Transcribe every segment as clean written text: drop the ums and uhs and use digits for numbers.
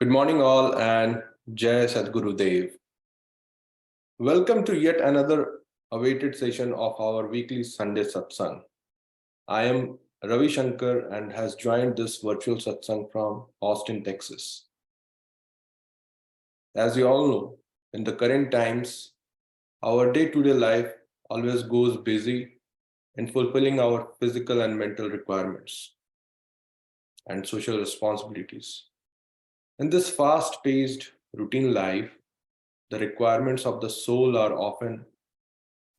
Good morning, all, and Jai Sadguru Dev. Welcome to yet another awaited session of our weekly Sunday satsang. I am Ravi Shankar and has joined this virtual satsang from Austin, Texas. As you all know, in the current times, our day-to-day life always goes busy in fulfilling our physical and mental requirements and social responsibilities. In this fast-paced routine life, the requirements of the soul are often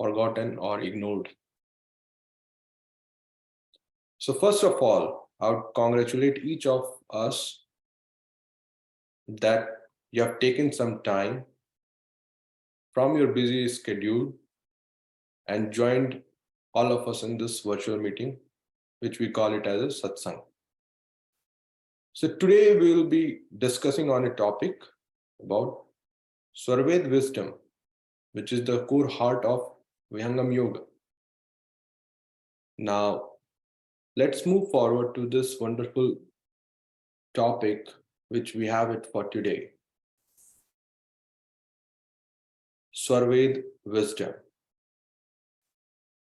forgotten or ignored. So, first of all, I would congratulate each of us that you have taken some time from your busy schedule and joined all of us in this virtual meeting, which we call it as a satsang. So, today we will be discussing on a topic about Swarved Wisdom, which is the core heart of Vihangam Yoga. Now, let's move forward to this wonderful topic which we have it for today. Swarved Wisdom.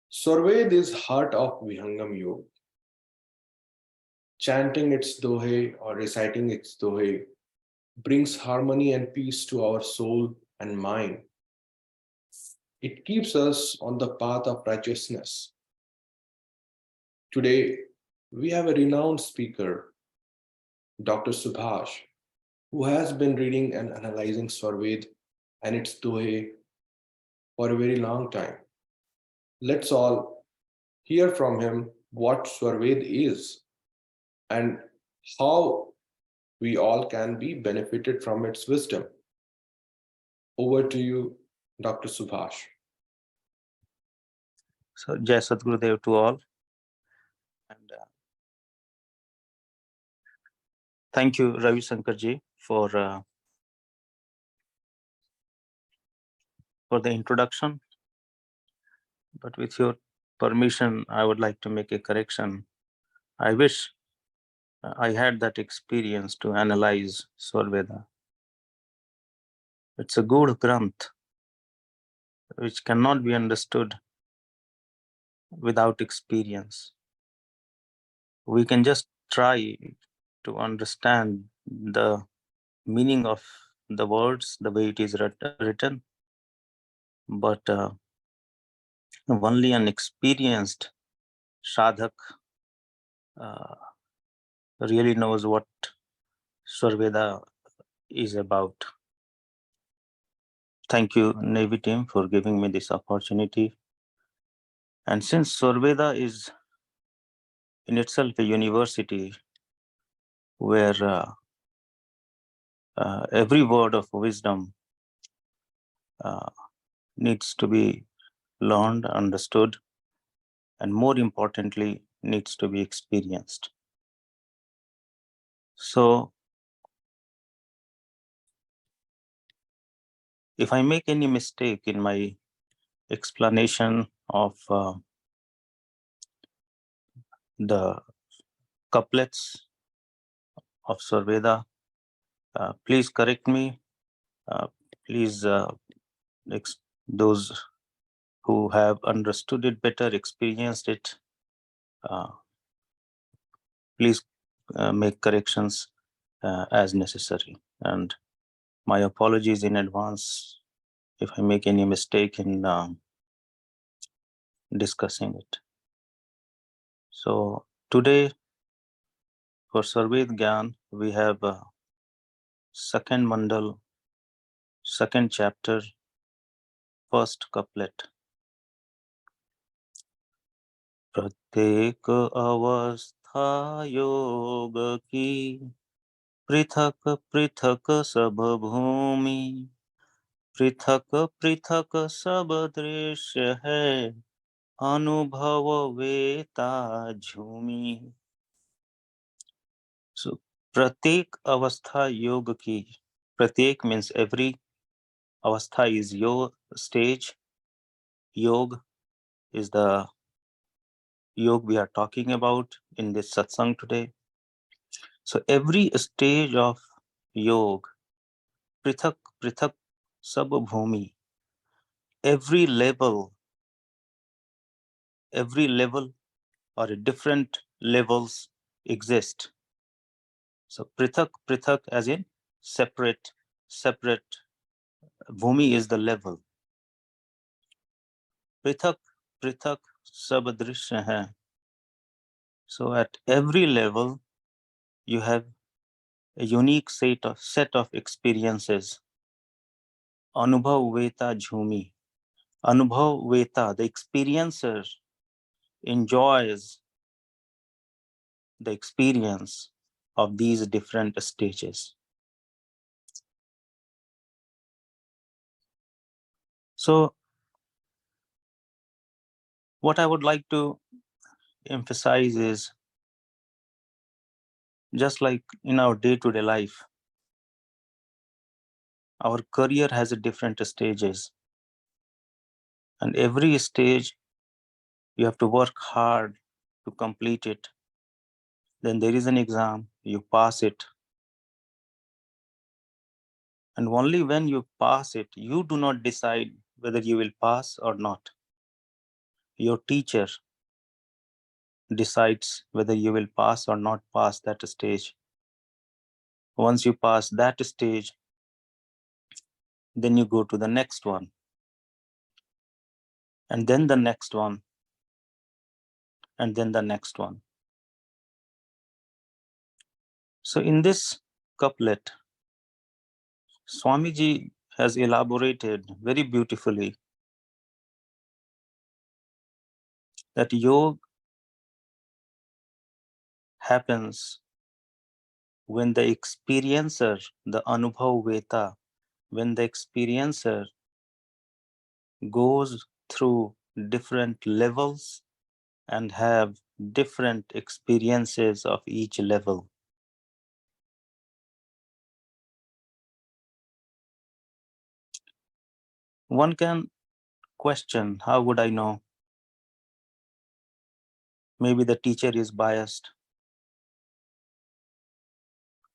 Swarved is heart of Vihangam Yoga. Chanting its dohe or reciting its dohe brings harmony and peace to our soul and mind. It keeps us on the path of righteousness. Today, we have a renowned speaker, Dr. Subhash, who has been reading and analyzing Swarved and its dohe for a very long time. Let's all hear from him what Swarved is and how we all can be benefited from its wisdom. Over to you, Dr. Subhash. So, Jai Sadguru Dev to all. And thank you, Ravi Shankar ji, for the introduction. But with your permission, I would like to make a correction. I wish I had that experience to analyze Swarveda. It's a good granth which cannot be understood without experience. We can just try to understand the meaning of the words, the way it is written, but only an experienced sadhak really knows what Swarveda is about. Thank you, Navy team, for giving me this opportunity. And since Swarveda is in itself a university where every word of wisdom needs to be learned, understood, and more importantly, needs to be experienced. So, if I make any mistake in my explanation of the couplets of Swarveda, please correct me. Please, those who have understood it better, experienced it, please make corrections as necessary. And my apologies in advance if I make any mistake in discussing it. So today for Sarved Gyan, we have second mandal, second chapter, first couplet. प्रत्येक अवस्था योग की पृथक पृथक सब भूमि, पृथक पृथक सब दृश्य है, अनुभव वेता झूमी. So pratyek avastha yoga ki. Pratyek means every. Avastha is your stage. Yoga is the yoga we are talking about in this satsang today. So every stage of योग, पृथक पृथक सब भूमि. Every level or different levels exist. So prithak prithak as in separate. Bhumi is the level. Prithak prithak sab drishya hai. So at every level you have a unique set of experiences. Anubhav veta jhumi. Anubhav veta, the experiencer enjoys the experience of these different stages. So what I would like to emphasize is, just like in our day-to-day life, our career has a different stages, and every stage you have to work hard to complete it. Then there is an exam, you pass it, and only when you pass it, you do not decide whether you will pass or not. Your teacher decides whether you will pass or not pass that stage. Once you pass that stage, then you go to the next one, and then the next one, and then the next one. So in this couplet, Swamiji has elaborated very beautifully that yoga happens when the experiencer, the Anubhav Veta, when the experiencer goes through different levels and have different experiences of each level. One can question, how would I know? Maybe the teacher is biased.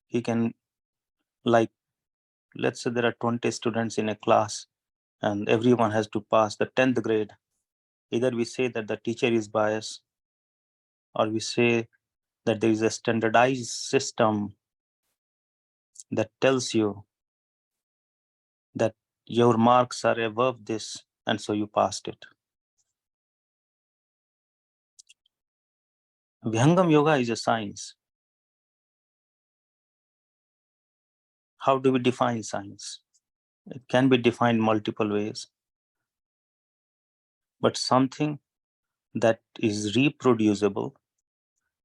He can, like, let's say there are 20 students in a class and everyone has to pass the 10th grade. Either we say that the teacher is biased, or we say that there is a standardized system that tells you that your marks are above this and so you passed it. Vihangam yoga is a science. How do we define science? It can be defined multiple ways, but something that is reproducible,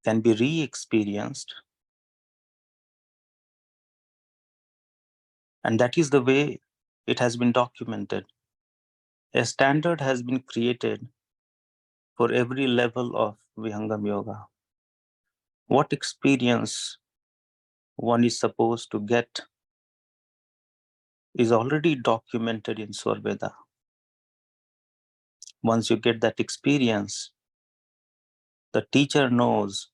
can be re-experienced, and that is the way it has been documented. A standard has been created for every level of Vihangam yoga. What experience one is supposed to get is already documented in Swarveda. Once you get that experience, the teacher knows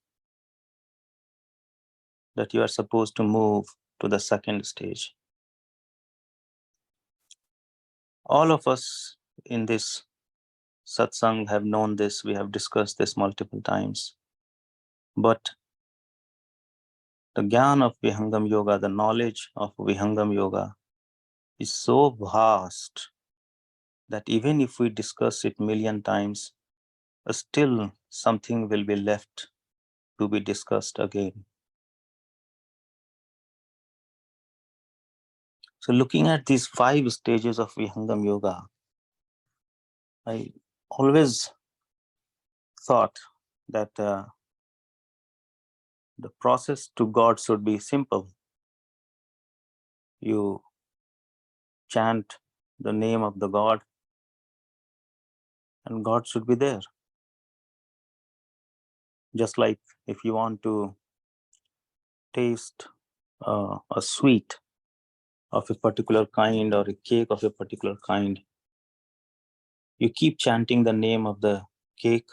that you are supposed to move to the second stage. All of us in this satsang have known this, we have discussed this multiple times. But the gyan of Vihangam yoga, the knowledge of Vihangam yoga is so vast that even if we discuss it million times, still something will be left to be discussed again. So looking at these 5 stages of Vihangam yoga, I always thought that the process to God should be simple. You chant the name of the God and God should be there. Just like if you want to taste a sweet of a particular kind or a cake of a particular kind, you keep chanting the name of the cake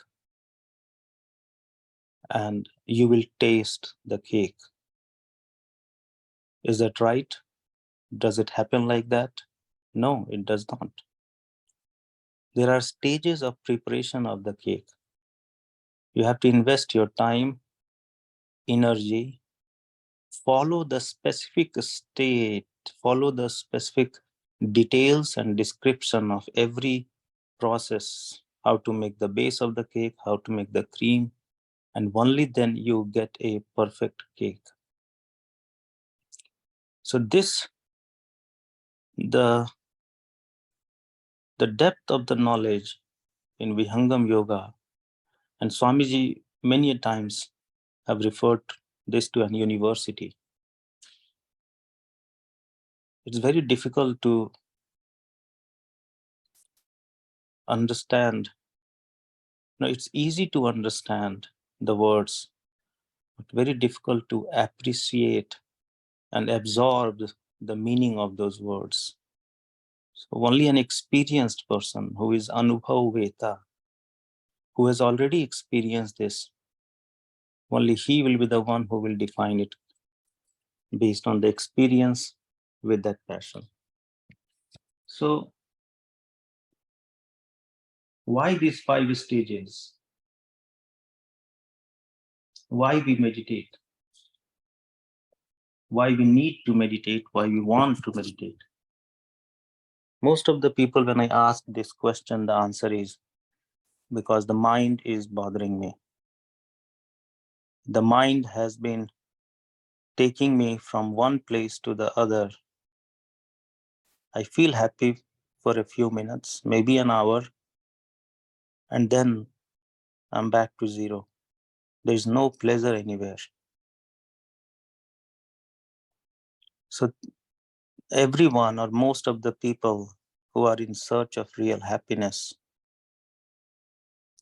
and you will taste the cake. Is that right? Does it happen like that? No, it does not. There are stages of preparation of the cake. You have to invest your time, energy, follow the specific state, follow the specific details and description of every process, how to make the base of the cake, how to make the cream, and only then you get a perfect cake. So this, the depth of the knowledge in Vihangam Yoga, and Swamiji many a times have referred this to an university. It's very difficult to understand. No, it's easy to understand the words, but very difficult to appreciate and absorb the meaning of those words. So only an experienced person who is Anubhav Veta, who has already experienced this, only he will be the one who will define it based on the experience with that passion. So why these 5 stages? Why we meditate? Why we need to meditate? Why we want to meditate? Most of the people, when I ask this question, the answer is because the mind is bothering me. The mind has been taking me from one place to the other. I feel happy for a few minutes, maybe an hour, and then I'm back to zero. There's no pleasure anywhere. So everyone or most of the people who are in search of real happiness,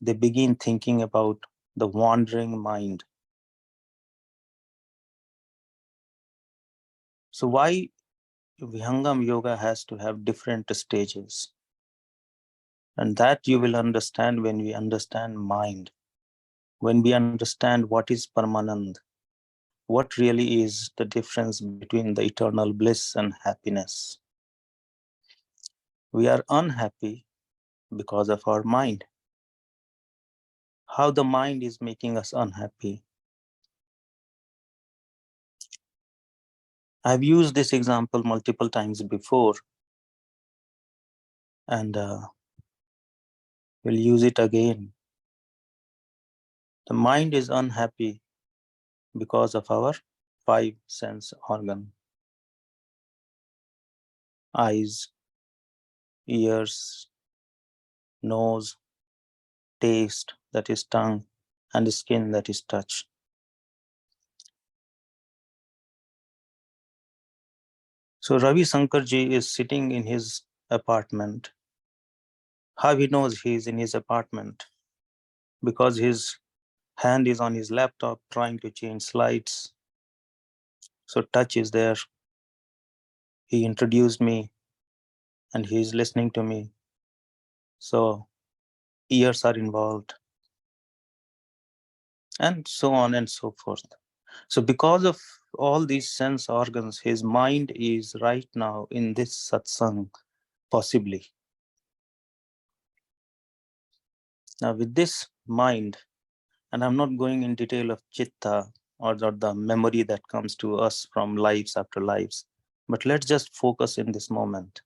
they begin thinking about the wandering mind. So why Vihangam Yoga has to have different stages? And that you will understand when we understand mind, when we understand what is Paramanand, what really is the difference between the eternal bliss and happiness. We are unhappy because of our mind. How the mind is making us unhappy. I've used this example multiple times before, and we'll use it again. The mind is unhappy because of our 5 sense organ: eyes, ears, nose, taste, that is tongue, and skin, that is touch. So Ravi Sankarji is sitting in his apartment. How he knows he is in his apartment? Because his hand is on his laptop trying to change slides. So touch is there. He introduced me and he is listening to me. So ears are involved, and so on and so forth. So because of all these sense organs, his mind is right now in this satsang, possibly. Now with this mind, and I'm not going in detail of chitta or the memory that comes to us from lives after lives, but let's just focus in this moment.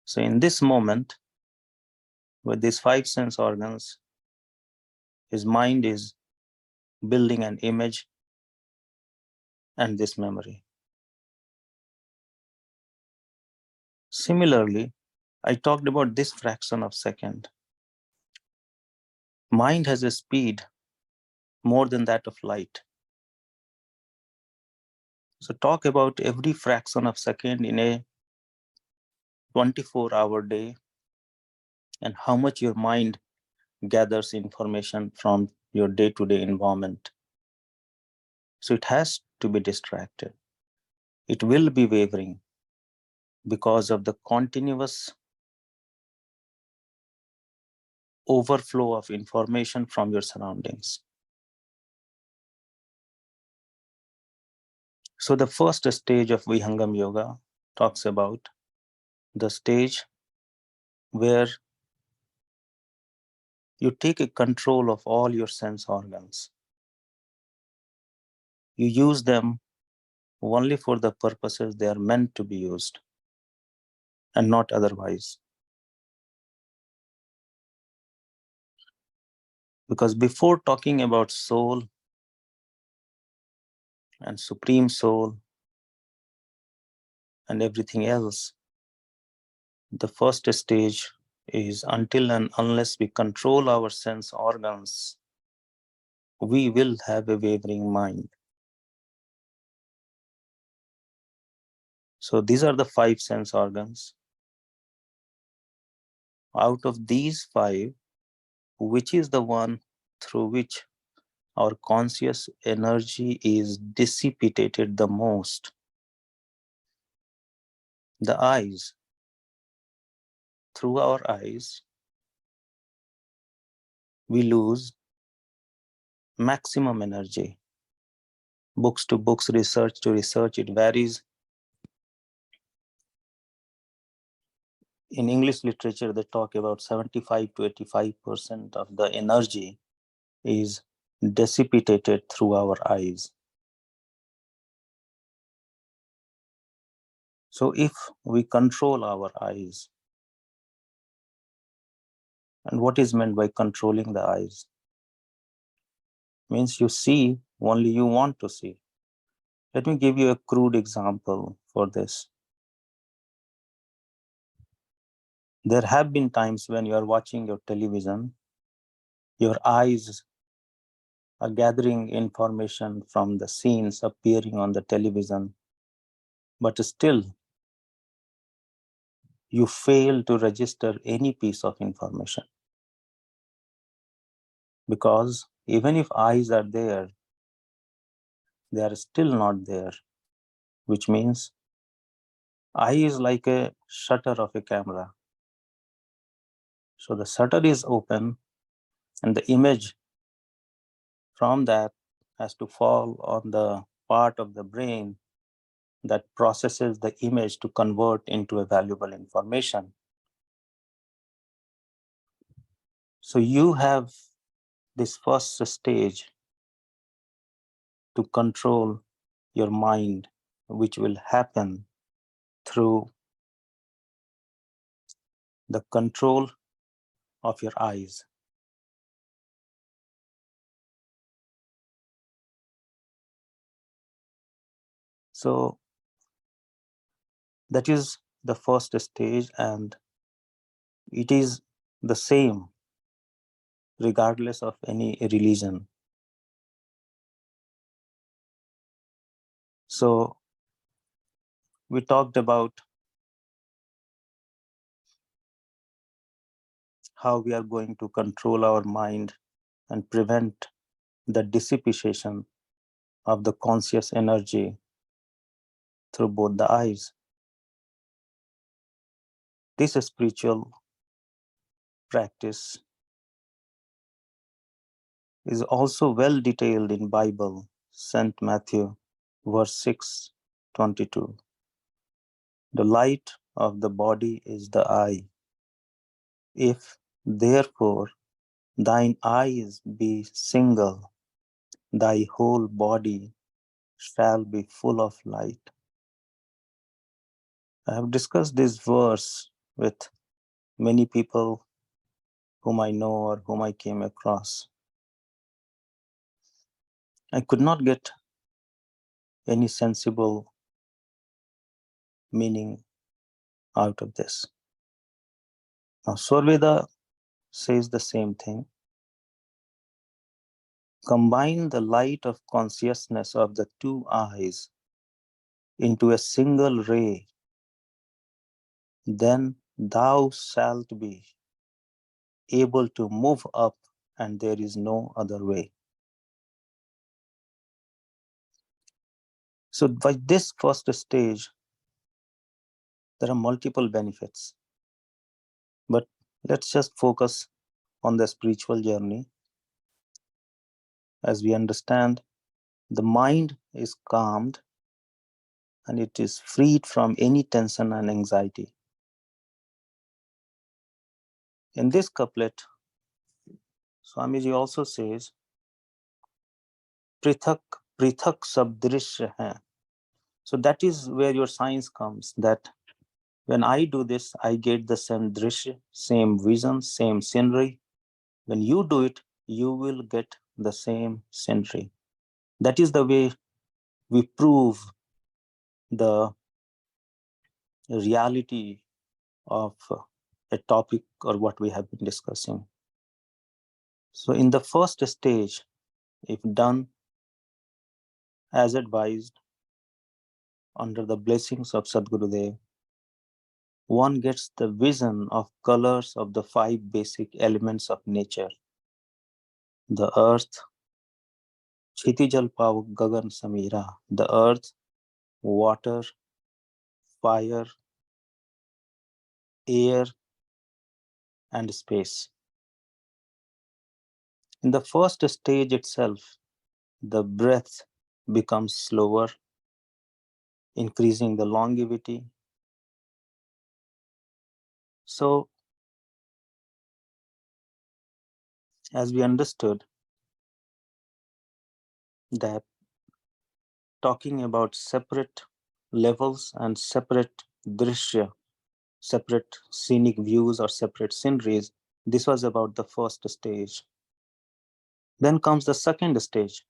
So in this moment, with these 5 sense organs, his mind is building an image and this memory. Similarly, I talked about this fraction of second. Mind has a speed more than that of light. So talk about every fraction of second in a 24-hour day and how much your mind gathers information from your day-to-day environment. So it has to be distracted. It will be wavering because of the continuous overflow of information from your surroundings. So the first stage of Vihangam Yoga talks about the stage where you take a control of all your sense organs. You use them only for the purposes they are meant to be used and not otherwise. Because before talking about soul and supreme soul and everything else, the first stage is until and unless we control our sense organs, we will have a wavering mind. So these are the 5 sense organs. Out of these 5, which is the one through which our conscious energy is dissipated the most? The eyes. Through our eyes, we lose maximum energy. Books to books, research to research, it varies. In English literature, they talk about 75 to 85% of the energy is dissipated through our eyes. So if we control our eyes, and what is meant by controlling the eyes? Means you see only you want to see. Let me give you a crude example for this. There have been times when you are watching your television, your eyes are gathering information from the scenes appearing on the television, but still you fail to register any piece of information. Because even if eyes are there, they are still not there, which means eye is like a shutter of a camera. So the shutter is open and the image from that has to fall on the part of the brain that processes the image to convert into a valuable information. So you have this first stage to control your mind, which will happen through the control of your eyes. So that is the first stage, and it is the same regardless of any religion. So we talked about how we are going to control our mind and prevent the dissipation of the conscious energy through both the eyes. This spiritual practice is also well detailed in Bible, St. Matthew, verse 6:22. The light of the body is the eye. If therefore thine eyes be single, thy whole body shall be full of light. I have discussed this verse with many people whom I know or whom I came across. I could not get any sensible meaning out of this. Now, Swarveda says the same thing. Combine the light of consciousness of the 2 eyes into a single ray, then thou shalt be able to move up, and there is no other way. So by this first stage, there are multiple benefits. But let's just focus on the spiritual journey. As we understand, the mind is calmed and it is freed from any tension and anxiety. In this couplet, Swamiji also says, Prithak, Prithak sab drishya hai. So that is where your science comes, that when I do this, I get the same drishya, same vision, same scenery. When you do it, you will get the same scenery. That is the way we prove the reality of a topic or what we have been discussing. So in the first stage, if done as advised under the blessings of Sadgurudev, one gets the vision of colors of the 5 basic elements of nature: the earth, Kshitijal Pav Gagan Samira, the earth, water, fire, air, and space. In the first stage itself, the breath becomes slower, increasing the longevity. So, as we understood that talking about separate levels and separate drishya, separate scenic views or separate sceneries, this was about the first stage. Then comes the second stage.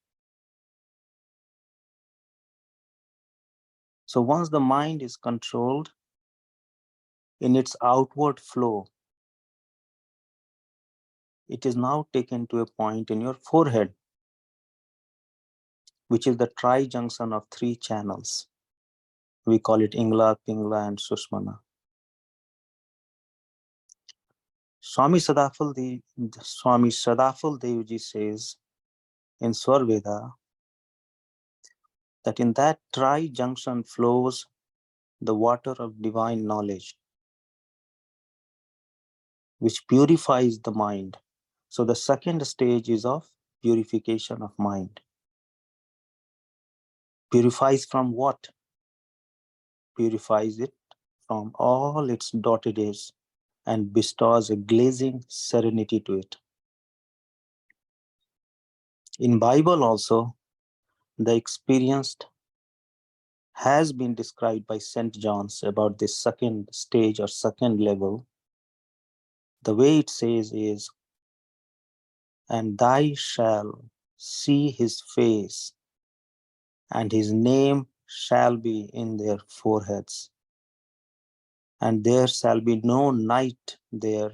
So once the mind is controlled in its outward flow, it is now taken to a point in your forehead, which is the tri-junction of 3 channels. We call it Ingla, Pingla, and Sushmana. Swami Sadafal Devji says in Swarveda that in that tri-junction flows the water of divine knowledge, which purifies the mind. So the second stage is of purification of mind. Purifies from what? Purifies it from all its dotted edges and bestows a glazing serenity to it. In Bible also, the experienced has been described by St. John's about this second stage or second level. The way it says is, and thy shall see his face, and his name shall be in their foreheads. And there shall be no night there,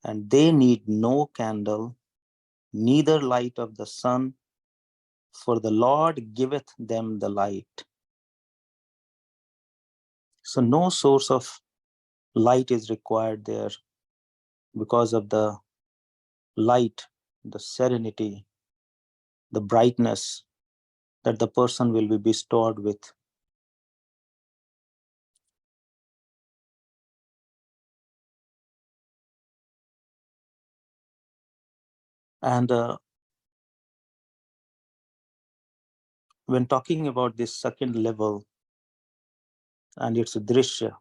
and they need no candle, neither light of the sun, for the Lord giveth them the light. So no source of light is required there because of the light, the serenity, the brightness that the person will be bestowed with. And when talking about this second level and its drishya,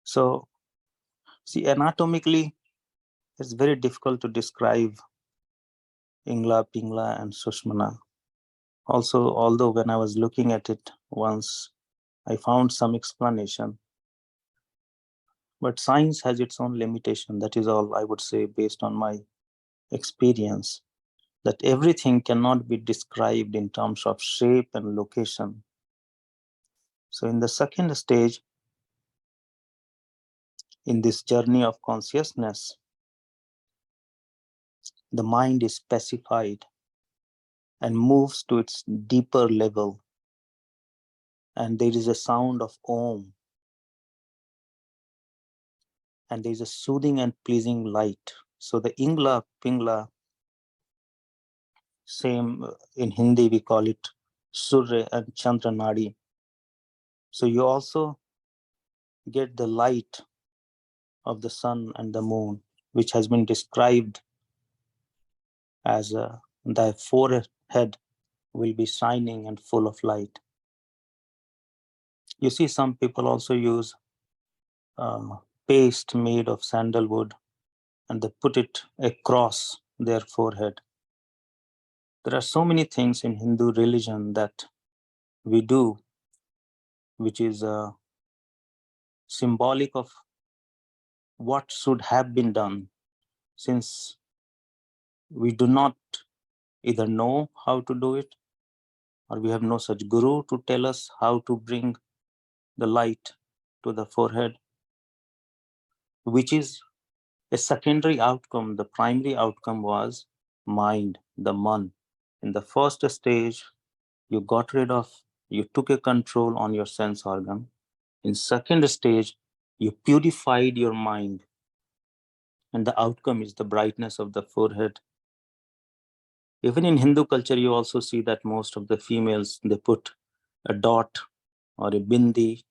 so see, anatomically, it's very difficult to describe Ingla, Pingla, and Sushmana. Also, although when I was looking at it once, I found some explanation. But science has its own limitation. That is all I would say based on my experience, that everything cannot be described in terms of shape and location. So in the second stage, in this journey of consciousness, the mind is pacified and moves to its deeper level. And there is a sound of Om. And there is a soothing and pleasing light. So the Ingla, Pingla, same in Hindi we call it Surya and Chandra Nadi. So you also get the light of the sun and the moon, which has been described as thy forehead will be shining and full of light. You see, some people also use paste made of sandalwood and they put it across their forehead. There are so many things in Hindu religion that we do, which is symbolic of what should have been done, since we do not either know how to do it or we have no such guru to tell us how to bring the light to the forehead, which is a secondary outcome. The primary outcome was mind, the man. In the first stage, you got rid of, you took a control on your sense organ. In second stage, you purified your mind, and the outcome is the brightness of the forehead. Even in Hindu culture, you also see that most of the females, they put a dot or a bindi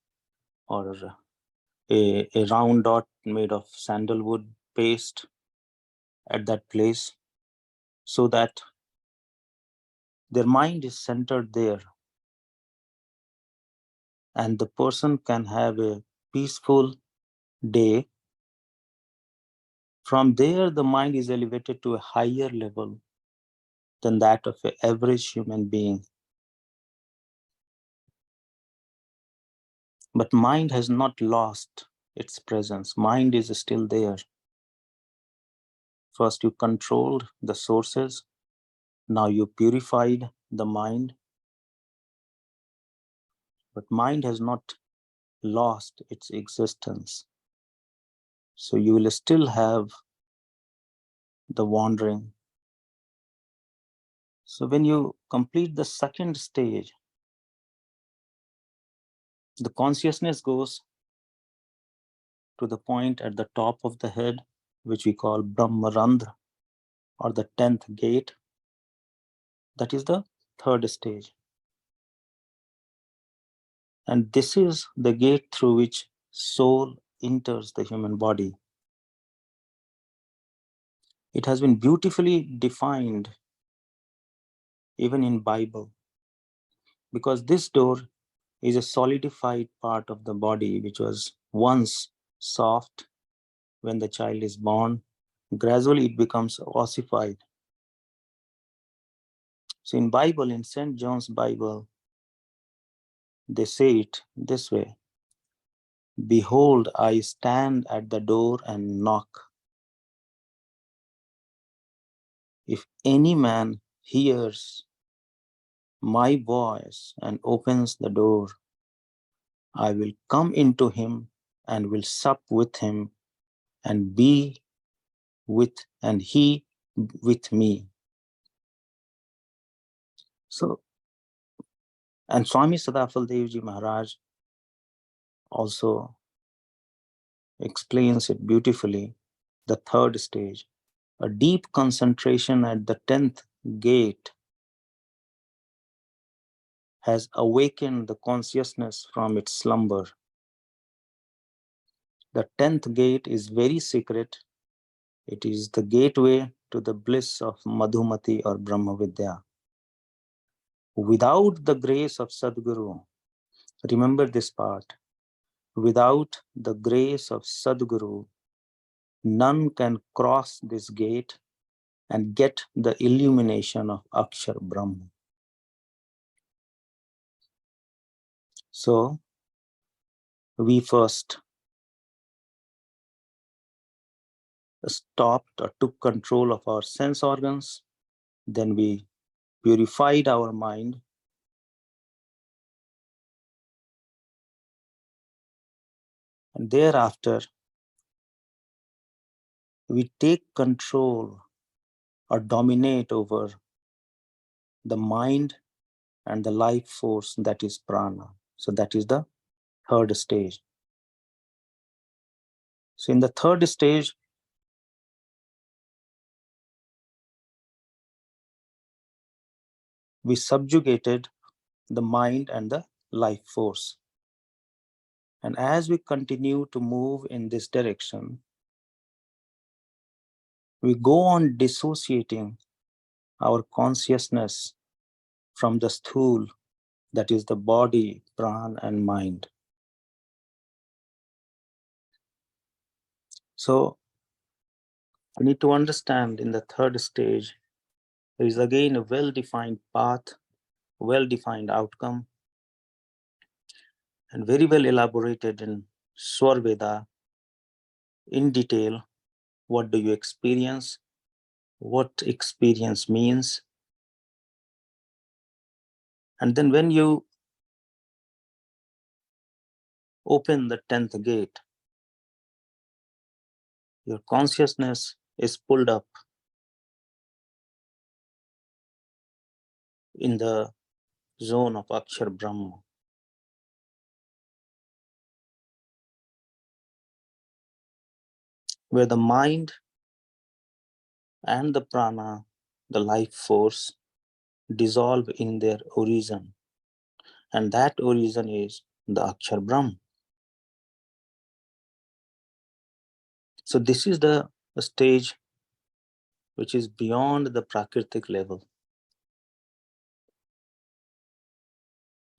or a round dot made of sandalwood paste at that place, so that their mind is centered there and the person can have a peaceful day. From there, the mind is elevated to a higher level than that of an average human being. But mind has not lost its presence. Mind is still there. First, you controlled the sources. Now you purified the mind. But mind has not lost its existence. So you will still have the wandering. So when you complete the second stage, the consciousness goes to the point at the top of the head, which we call Brahmarandra, or the 10th gate. That is the third stage. And this is the gate through which soul enters the human body. It has been beautifully defined even in Bible, because this door is a solidified part of the body which was once soft when the child is born. Gradually it becomes ossified. So in Bible, in St. John's Bible, they say it this way: behold, I stand at the door and knock. If any man hears my voice and opens the door, I will come into him and will sup with him and be with, and he with me. So, and Swami Sadafal Devji Maharaj also explains it beautifully. The third stage, a deep concentration at the 10th gate, has awakened the consciousness from its slumber. The 10th gate is very secret. It is the gateway to the bliss of Madhumati or Brahma Vidya. Without the grace of Sadguru, remember this part, without the grace of Sadguru, none can cross this gate and get the illumination of Akshar Brahma. So, we first stopped or took control of our sense organs, then we purified our mind, and thereafter we take control or dominate over the mind and the life force, that is prana. So that is the third stage. So in the third stage, we subjugated the mind and the life force. And as we continue to move in this direction, we go on dissociating our consciousness from the sthul, that is the body, pran, and mind. So we need to understand in the third stage, there is again a well-defined path, well-defined outcome, and very well elaborated in Swarveda in detail. What do you experience? What experience means? And then when you open the 10th gate, your consciousness is pulled up in the zone of Akshar Brahma. Where the mind and the prana, the life force, dissolve in their origin. And that origin is the Akshar Brahma. So this is the stage which is beyond the Prakritic level.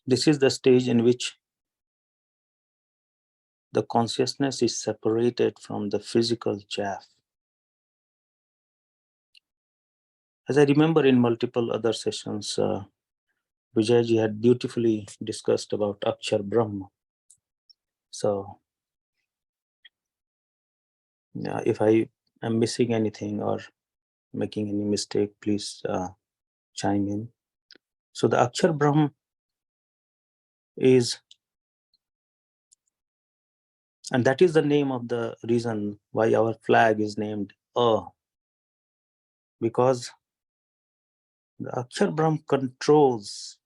This is the stage in which the consciousness is separated from the physical chaff. As I remember in multiple other sessions, Vijayji had beautifully discussed about Akshar Brahma. So if I am missing anything or making any mistake, please chime in. So the Akshar Brahma is, and that is the name of the reason why our flag is named because the Akshar Brahma controls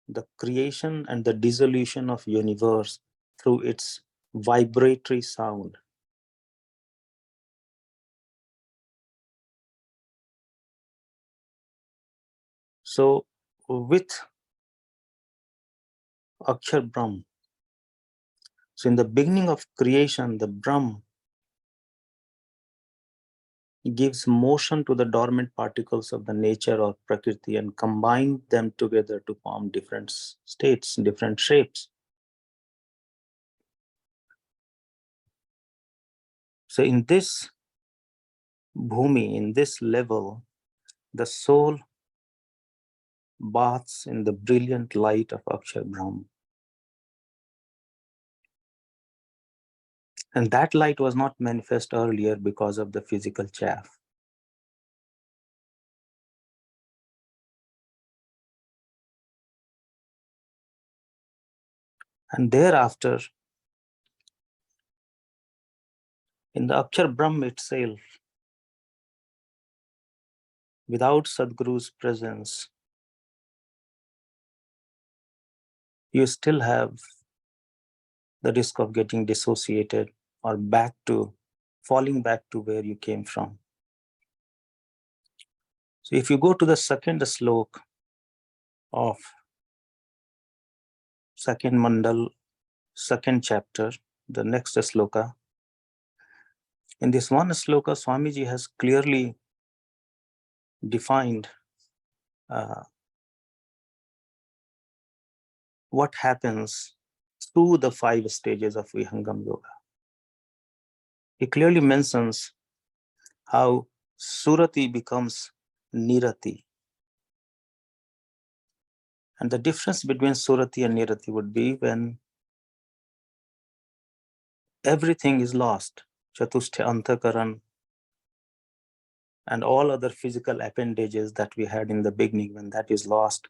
the creation and the dissolution of universe through its vibratory sound. So with Akshar Brahma, so in the beginning of creation, the Brahma gives motion to the dormant particles of the nature or Prakriti and combine them together to form different states, different shapes. So in this bhumi, in this level, the soul baths in the brilliant light of Akshar Brahma. And that light was not manifest earlier because of the physical chaff. And thereafter, in the Akshar Brahma itself, without Sadguru's presence, you still have the risk of getting dissociated or falling back to where you came from. So if you go to the second slok of second mandal, second chapter, the next sloka, in this one sloka, Swamiji has clearly defined what happens through the 5 stages of Vihangam Yoga. He clearly mentions how Surati becomes Nirati. And the difference between Surati and Nirati would be when everything is lost, Chatushtha Antakaran, and all other physical appendages that we had in the beginning, when that is lost,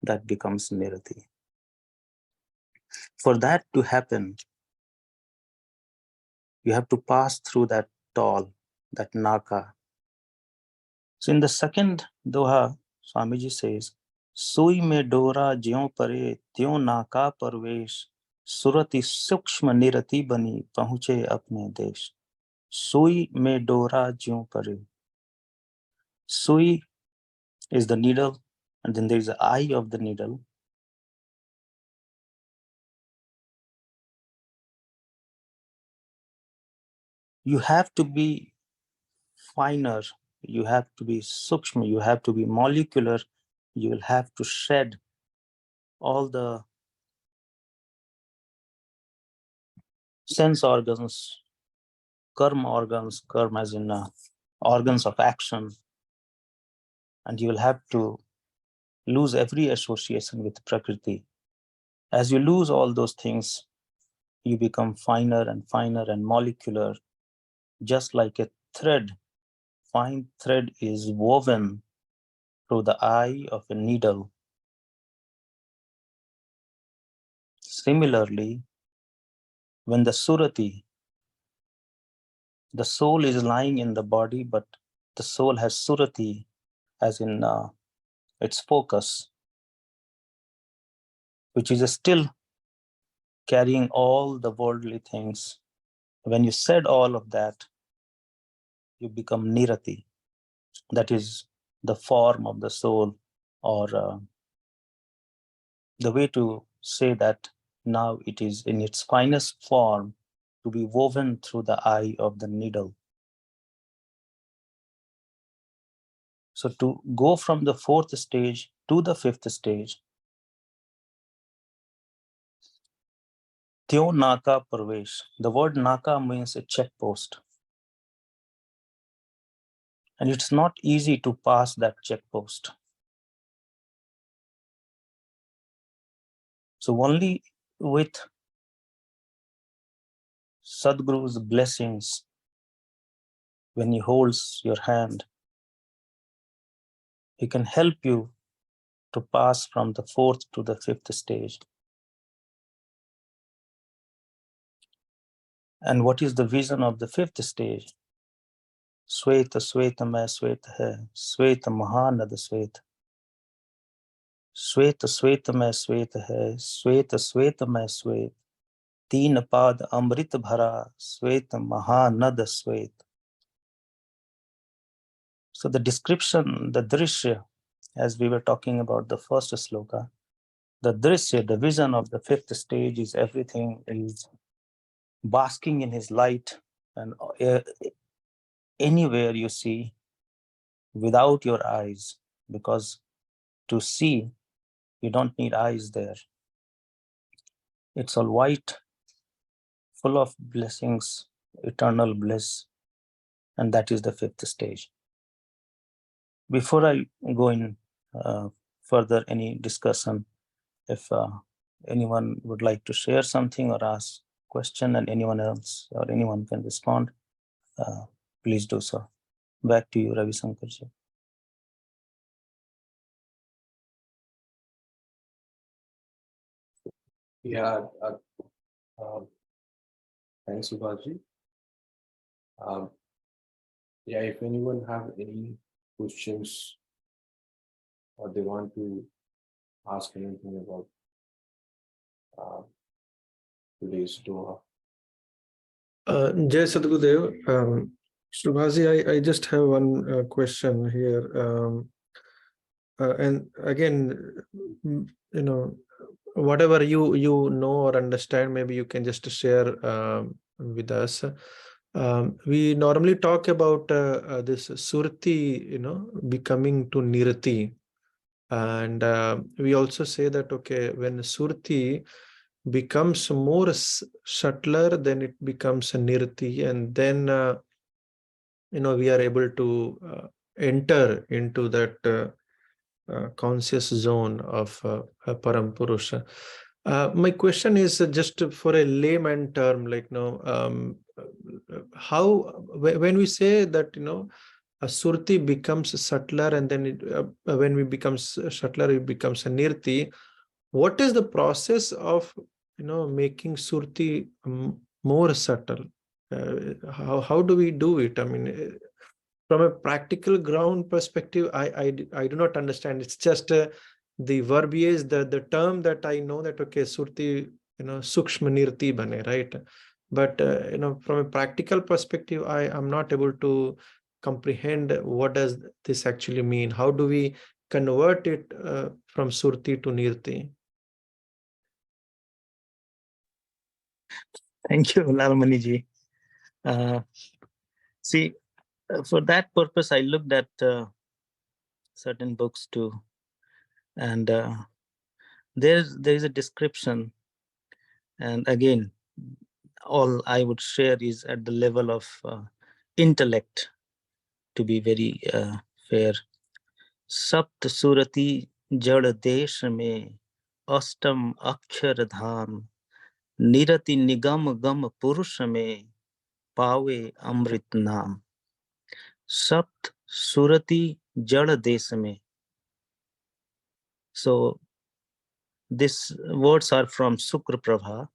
that becomes Nirati. For that to happen, you have to pass through that toll, that naka. So in the second doha, Swamiji says, Sui me dora ज्यों परे त्यों नाका परवेश सुरति सूक्ष्म निरति बनी पहुंचे अपने देश. Sui me dora ज्यों परे. Sui is the needle, and then there is the eye of the needle. You have to be finer, you have to be sukshma, you have to be molecular, you will have to shed all the sense organs karma organs, karma as in organs of action, and you will have to lose every association with Prakriti. As you lose all those things, you become finer and finer and molecular, just like a thread. Fine thread is woven through the eye of a needle. Similarly, when the surati, the soul is lying in the body, but the soul has surati, as in its focus, which is still carrying all the worldly things. When you said all of that, you become nirati. That is the form of the soul, or the way to say that now it is in its finest form to be woven through the eye of the needle. So to go from the fourth stage to the fifth stage, Tyo Naka Parvesh. The word Naka means a checkpost. And it's not easy to pass that checkpost. So only with Sadhguru's blessings, when he holds your hand, he can help you to pass from the fourth to the fifth stage. And what is the vision of the fifth stage? Sweta Sweta Mai Sweta Hai, Sweta Mahanad Sweta. Sweta Sweta Mai Sweta Hai, Sweta Sweta Mai Sweta. Teen Pad Amrit Bhara, Sweta Mahanad Sweta. So the description, the drishya, as we were talking about the first sloka, the drishya, the vision of the fifth stage is everything is basking in his light, and anywhere you see without your eyes, because to see, you don't need eyes there. It's all white, full of blessings, eternal bliss, and that is the fifth stage. Before I go in further any discussion, if anyone would like to share something or ask question, and anyone else or anyone can respond, please do so. Back to you, Ravi Sankarji. Yeah, thanks, Subhaji. Yeah, if anyone have any questions or they want to ask anything about today's Doha. Jai Sadgurudev. Subhaji, I just have one question here. And again, whatever you know or understand, maybe you can just share with us. We normally talk about this surti, becoming to nirati. And we also say that, okay, when surti becomes more subtler, then it becomes a nirti, and then we are able to enter into that conscious zone of Param Purusha. My question is just for a layman term, like how when we say that a surti becomes subtler, and then when we becomes subtler, it becomes a nirti. What is the process of making surti more subtle? How do we do it? I mean, from a practical ground perspective, I do not understand. It's just the verbiage, the term that I know, that okay, surti, sukshma nirti bane, right? But from a practical perspective, I am not able to comprehend what does this actually mean. How do we convert it from surti to nirti? Thank you, Lalmani ji. See, for that purpose, I looked at certain books too, and there is a description, and again, all I would share is at the level of intellect, to be very fair. Sapt surati jad desh mein अष्टम अक्षर धाम निरति निगम गम पुरुष में पावे अमृत नाम. सप्त surati jad desh mein. So these words are from Sukra Prabha,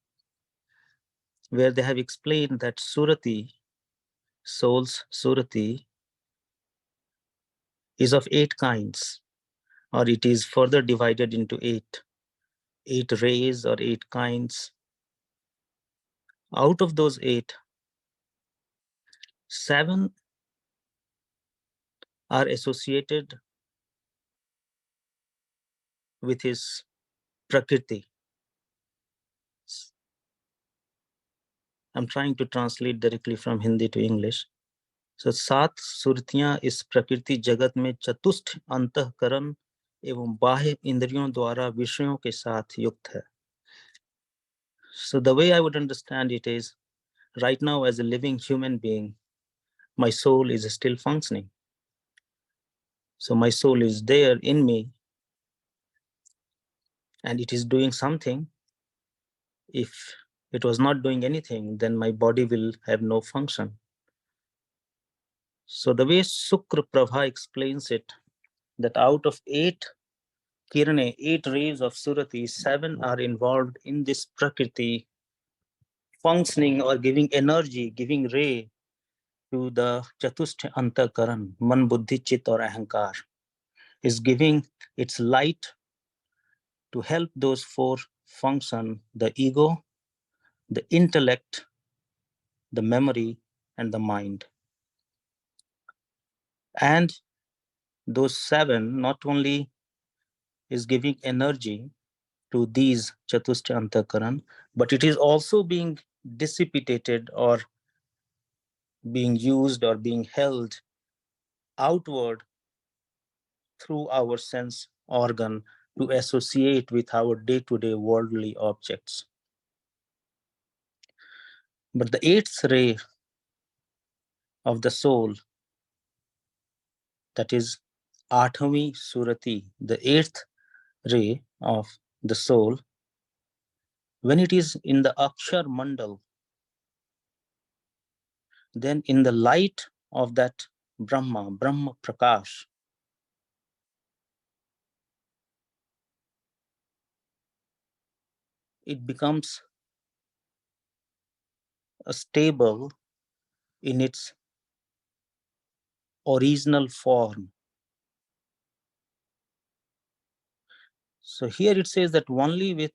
where they have explained that surati, soul's surati, is of 8 kinds, or it is further divided into 8 rays or 8 kinds. Out of those 8, 7 are associated with his prakriti. I'm trying to translate directly from Hindi to English. So 7 सुरतियां इस प्रकृति जगत में चतुष्ट अंतःकरण एवं बाह्य इंद्रियों द्वारा विषयों के साथ युक्त है. So the way I would understand it is, right now as a living human being, my soul is still functioning. So my soul is there in me and it is doing something. If it was not doing anything, then my body will have no function. So the way Sukra Prabha explains it, that out of 8 kirane, 8 rays of surati, 7 are involved in this prakriti functioning or giving energy, giving ray to the Chatushtha Antakaran, Man, Buddhi, Chit or Ahankar, is giving its light to help those 4 function: the ego, the intellect, the memory, and the mind. And those 7 not only is giving energy to these Chatushtha Antakaran, but it is also being dissipated or being used or being held outward through our sense organ to associate with our day-to-day worldly objects. But the 8th ray of the soul, that is Athami Surati, the 8th ray of the soul, when it is in the Akshar Mandal, then in the light of that Brahma Prakash, it becomes stable in its original form. So here it says that only with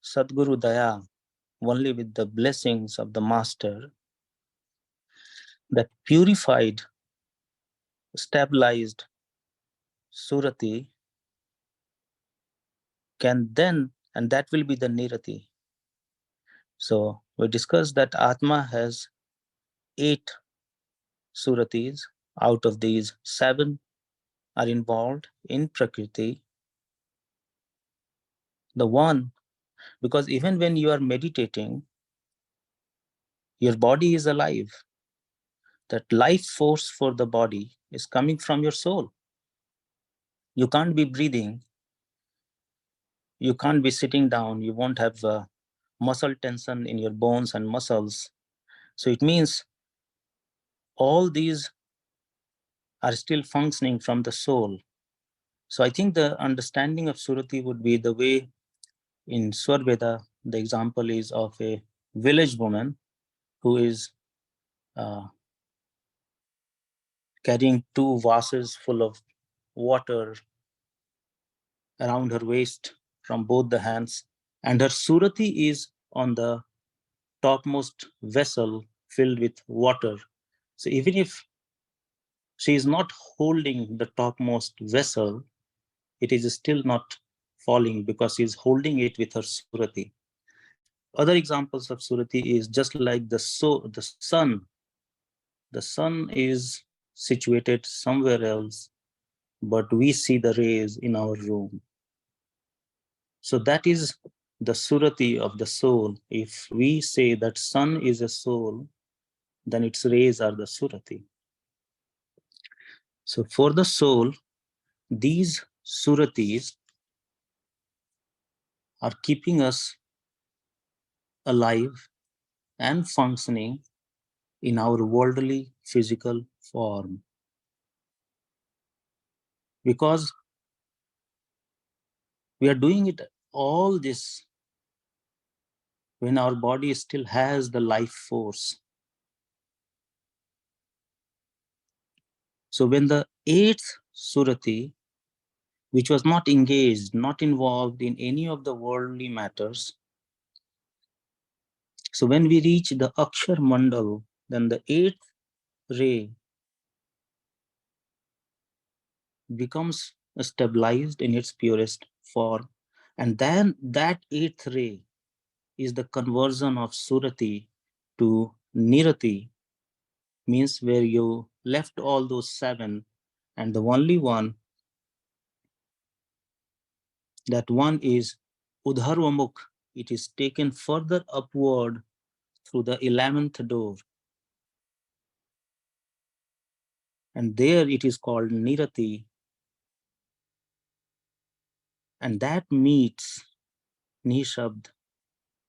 Sadguru Daya, only with the blessings of the Master, that purified, stabilized Surati can then, and that will be the Nirati. So we discussed that Atma has 8 Suratis. Out of these, 7 are involved in Prakriti. The one, because even when you are meditating, your body is alive. That life force for the body is coming from your soul. You can't be breathing. You can't be sitting down. You won't have muscle tension in your bones and muscles. So it means all these are still functioning from the soul. So I think the understanding of Surati would be the way in Swarveda, the example is of a village woman who is carrying 2 vases full of water around her waist from both the hands, and her Surati is on the topmost vessel filled with water. So even if she is not holding the topmost vessel, it is still not falling because she is holding it with her Surati. Other examples of Surati is just like the sun. The sun is situated somewhere else, but we see the rays in our room. So that is the surati of the soul. If we say that sun is a soul, then its rays are the surati. So for the soul, these suratis are keeping us alive and functioning in our worldly physical form. Because we are doing it all this when our body still has the life force. So when the eighth surati, which was not engaged, not involved in any of the worldly matters, so when we reach the Akshar Mandal, then the eighth ray becomes stabilized in its purest form. And then that eighth ray is the conversion of surati to nirati, means where you left all those seven, and the only one, that one is udharvamukh. It is taken further upward through the 11th door. And there it is called nirati. And that meets nishabd,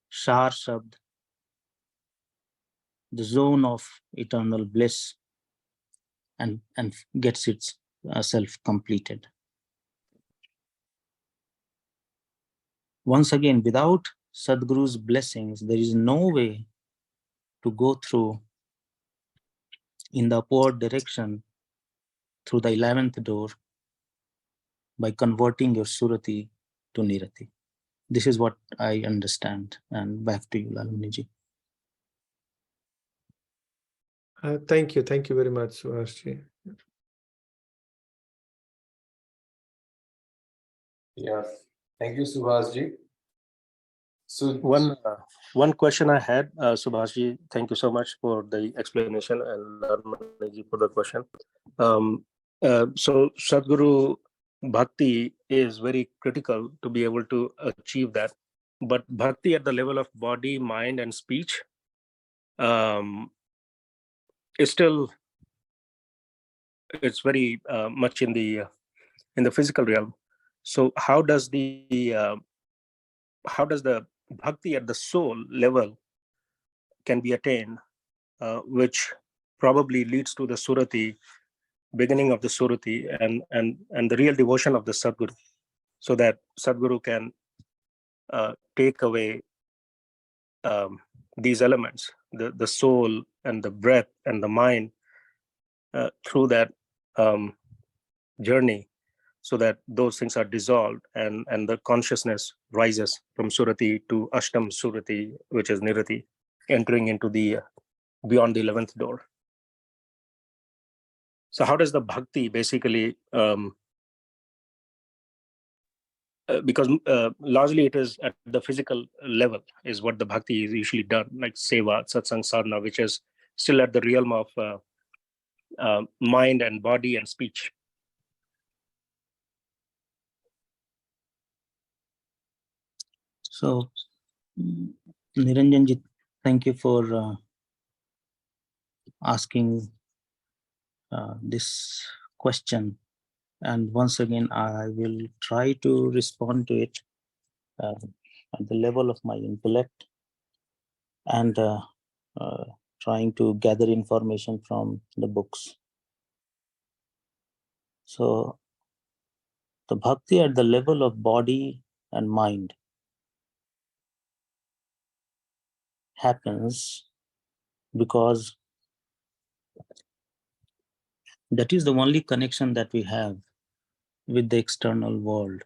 shar shabd, the zone of eternal bliss, and gets its self completed. Once again, without Sadhguru's blessings, there is no way to go through in the upward direction through the 11th door by converting your surati to nirati. This is what I understand. And back to you, Lalmuniji. Thank you. Thank you very much, Subhashji. Yeah. Thank you, Subhasji. So One question I had, Subhashji, thank you so much for the explanation, and Lalmuniji for the question. So Sadhguru Bhakti is very critical to be able to achieve that. But Bhakti at the level of body, mind, and speech is still, it's very much in the physical realm. So how does the Bhakti at the soul level can be attained, which probably leads to the surati, beginning of the surati, and the real devotion of the Sadguru, so that Sadguru can take away these elements, the soul and the breath and the mind, through that journey, so that those things are dissolved and the consciousness rises from surati to ashtam surati, which is nirati, entering into the beyond the 11th door. So how does the bhakti basically, because largely it is at the physical level is what the bhakti is usually done, like seva, satsang, sadhana, which is still at the realm of mind and body and speech. So, Niranjanji, thank you for asking this question. And once again, I will try to respond to it at the level of my intellect and trying to gather information from the books. So, the bhakti at the level of body and mind happens because that is the only connection that we have with the external world.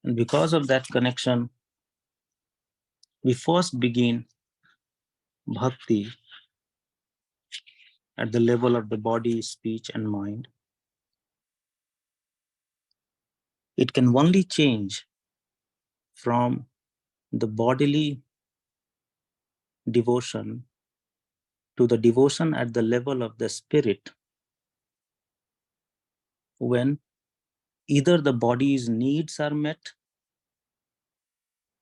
And because of that connection, we first begin bhakti at the level of the body, speech, and mind. It can only change from the bodily devotion to the devotion at the level of the spirit when either the body's needs are met,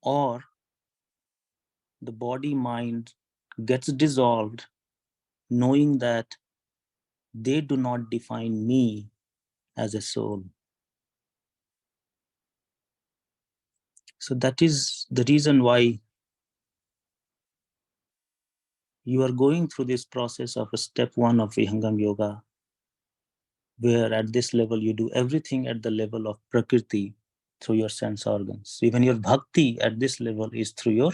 or the body mind gets dissolved, knowing that they do not define me as a soul. So that is the reason why you are going through this process of a step 1 of Vihangam Yoga, where at this level you do everything at the level of Prakriti through your sense organs. Even your bhakti at this level is through your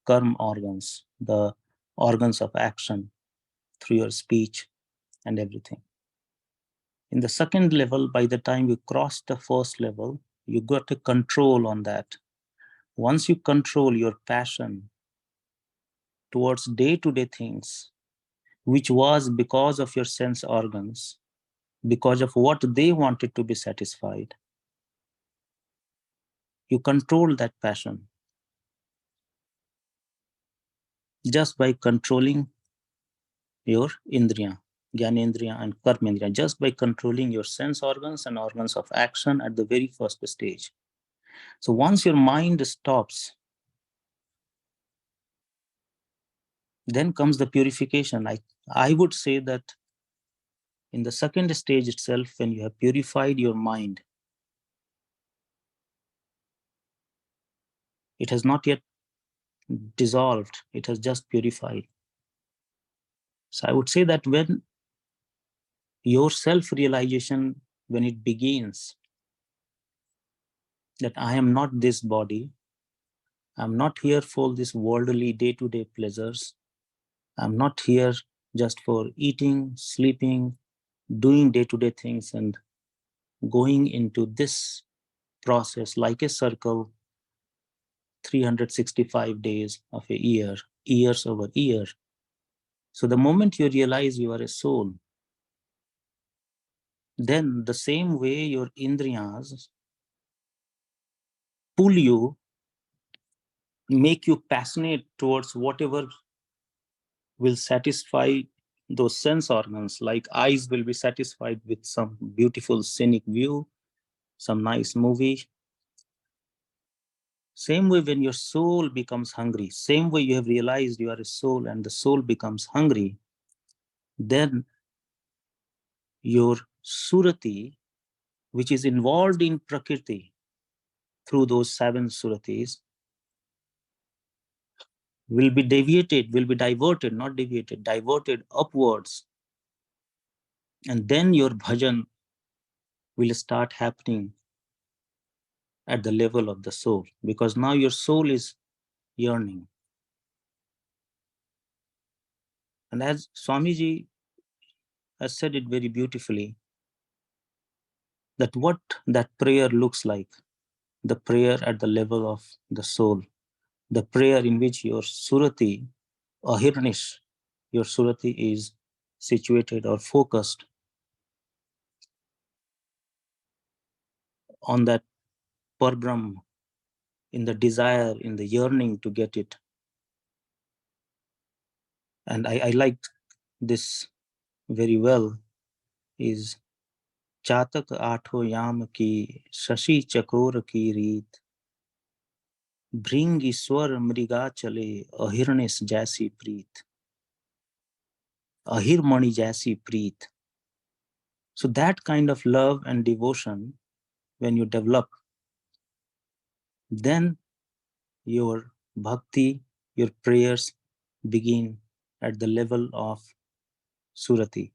karma organs, the organs of action, through your speech and everything. In the second level, by the time you cross the first level, you got a control on that. Once you control your passion towards day-to-day things, which was because of your sense organs, because of what they wanted to be satisfied, you control that passion just by controlling your indriya, gyanendriya and karmendriya, just by controlling your sense organs and organs of action at the very first stage. So once your mind stops, then comes the purification. I would say that in the second stage itself, when you have purified your mind, it has not yet dissolved, it has just purified. So I would say that when your self-realization, when it begins, that I am not this body, I'm not here for this worldly day-to-day pleasures, I'm not here just for eating, sleeping, doing day-to-day things and going into this process like a circle, 365 days of a year, years over year. So the moment you realize you are a soul, then the same way your indriyas pull you, make you passionate towards whatever will satisfy those sense organs, like eyes will be satisfied with some beautiful scenic view, some nice movie. Same way when your soul becomes hungry, same way you have realized you are a soul and the soul becomes hungry, then your surati, which is involved in prakriti through those 7 suratis, will be deviated, will be diverted, not deviated, diverted upwards. And then your bhajan will start happening at the level of the soul, because now your soul is yearning. And as Swamiji has said it very beautifully, that what that prayer looks like, the prayer at the level of the soul, the prayer in which your surati, ahirnish, your surati is situated or focused on that Parbrahm, in the desire, in the yearning to get it. And I liked this very well, is चातक आठो याम की शशि चकोर की रीत, भृंग ईश्वर मृगा चले अहिर्निश जैसी प्रीत, ahirmani jaisi preet. So that kind of love and devotion, when you develop, then your bhakti, your prayers begin at the level of surati.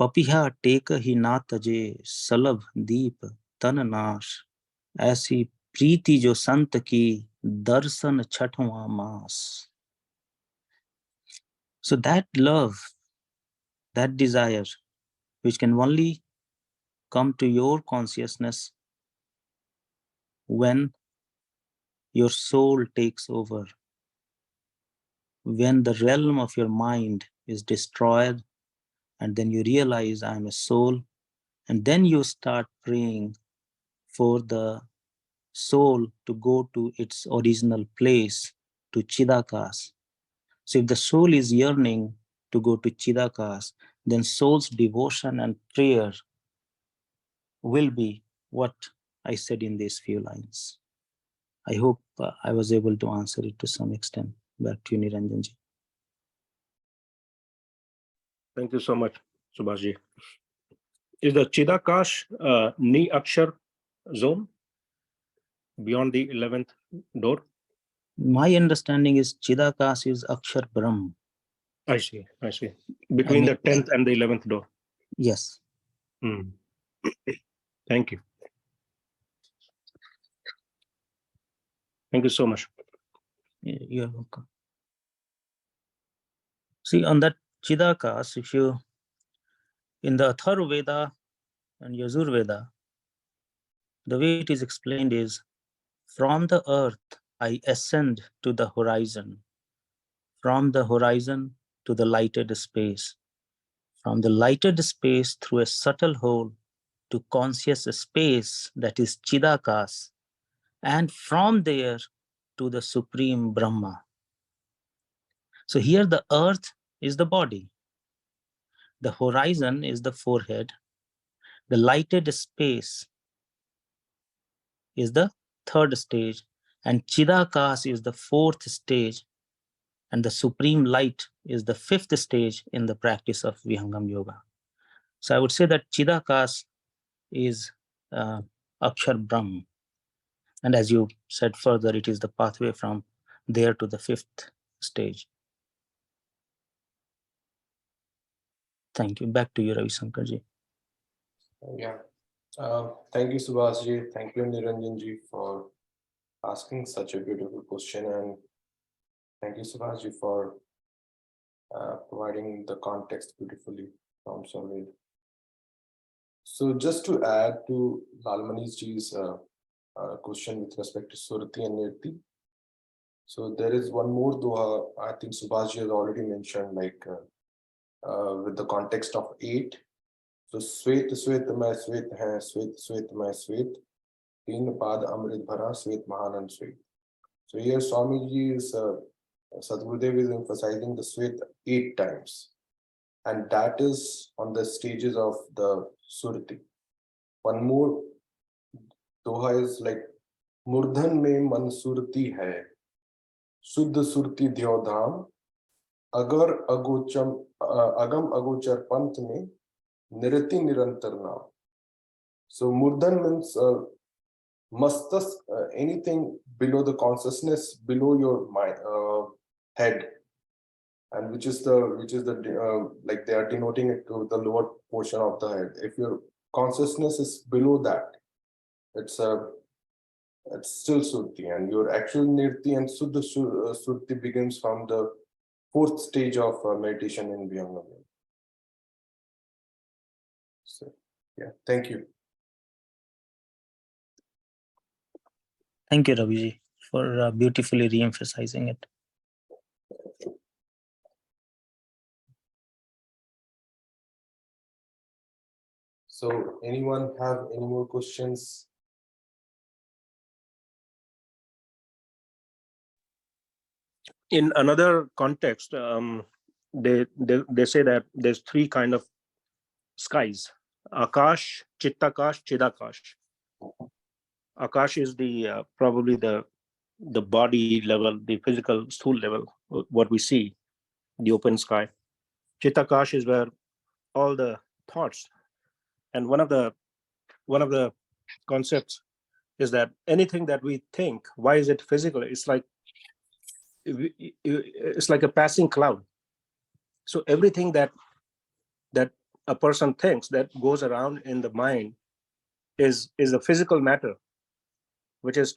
Papiha take hi na taje salabh deep tan nash, ऐसी प्रीति जो संत की दर्शन छठवां मास. So that love, that desire, which can only come to your consciousness when your soul takes over, when the realm of your mind is destroyed, and then you realize I am a soul, and then you start praying for the soul to go to its original place, to Chidakas. So if the soul is yearning to go to Chidakas, then soul's devotion and prayer will be what I said in these few lines. I hope I was able to answer it to some extent. Back to you, Niranjanji. Thank you so much, Subhashji. Is the Chidakash Ni Akshar zone beyond the 11th door? My understanding is Chidakas is Akshar Brahm. I see. Between the 10th and the 11th door. Yes. Thank you. Thank you so much. You're welcome. See, on that Chidakas, if you, in the Atharva Veda and Yajur Veda, the way it is explained is, from the earth I ascend to the horizon, from the horizon to the lighted space, from the lighted space through a subtle hole to conscious space that is Chidakas, and from there to the supreme Brahma. So here the earth is the body, the horizon is the forehead, the lighted space is the third stage, and Chidakas is the fourth stage, and the supreme light is the fifth stage in the practice of Vihangam Yoga. So I would say that Chidakas is Akshar Brahm. And as you said further, it is the pathway from there to the fifth stage. Thank you. Back to you, Ravi Shankarji. Yeah. Thank you, Subhashji. Thank you, Niranjanji, for asking such a beautiful question. And thank you, Subhashji, for providing the context beautifully from Swarved. So just to add to Lalmani's question with respect to Surati and Nirti. So there is one more doha, I think Subhashji has already mentioned, like with the context of 8. So Svet Svet Mai Svet Hai, Svet Svet Mai Svet, Teen Pad Amrit Bhara, Svet Mahanand Svet. So here Swamiji is, Sadgurudev is emphasizing the Svet 8 times. And that is on the stages of the Surati. One more doha is like, Murdhan mein man surti hai, Suddha surti dhyodham, Agar agocham agam agochar pant mein, Nirati nirantar naam. So Murdhan means mastas, anything below the consciousness, below your mind, head, and which is the like they are denoting it to the lower portion of the head. If your consciousness is below that, it's still Surti, and your actual Nirti and Suddha Surti begins from the 4th stage of meditation in Vihangam. So, yeah, thank you. Thank you, Raviji, for beautifully re-emphasizing it. So, anyone have any more questions? In another context, they say that there's 3 kind of skies: Akash, Chittakash, Chidakash. Akash is the probably the body level, the physical stool level, what we see, the open sky. Chittakash is where all the thoughts, and one of the concepts is that anything that we think, why is it physical? It's like a passing cloud. So everything that a person thinks that goes around in the mind is a physical matter, which is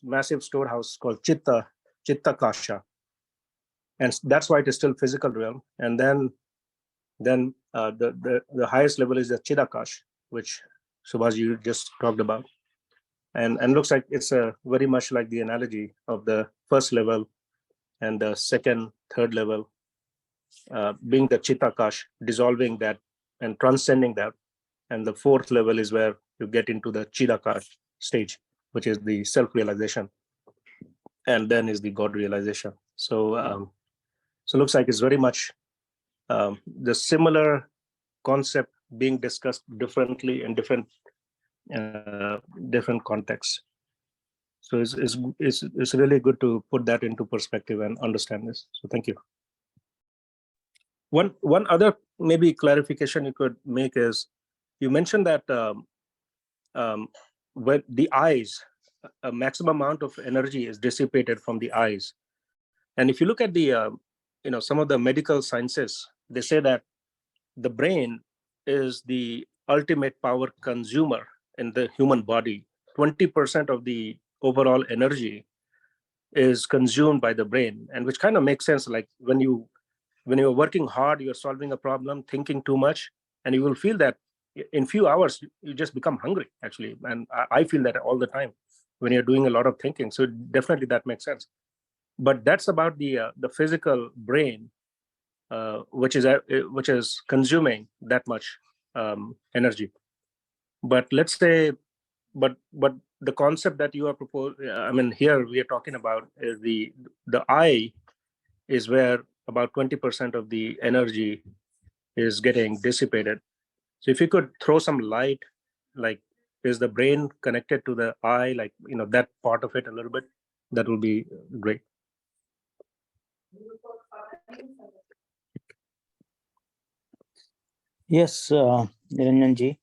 massive storehouse called Chitta Kasha, and that's why it is still physical realm. And then the highest level is the Chidakash, which Subhash just talked about, and looks like it's very much like the analogy of the first level and the second, third level, being the Chittakash, dissolving that and transcending that, and the 4th level is where you get into the Chidakash stage, which is the self-realization, and then is the God realization. So so looks like it's very much the similar concept being discussed differently in different different contexts. So it's really good to put that into perspective and understand this. So thank you. One other maybe clarification you could make is, you mentioned that when the eyes, a maximum amount of energy is dissipated from the eyes. And if you look at the some of the medical sciences, they say that the brain is the ultimate power consumer in the human body. 20% of the overall energy is consumed by the brain, and which kind of makes sense. Like when you're working hard, you're solving a problem, thinking too much, and you will feel that in few hours you just become hungry, actually. And I feel that all the time when you're doing a lot of thinking. So definitely that makes sense. But that's about the physical brain, which is consuming that much energy. But let's say, but the concept that you are proposing, I mean, here we are talking about is the eye is where about 20% of the energy is getting dissipated. So if you could throw some light, like, is the brain connected to the eye, like, that part of it a little bit, that will be great. Yes, Niranjanji.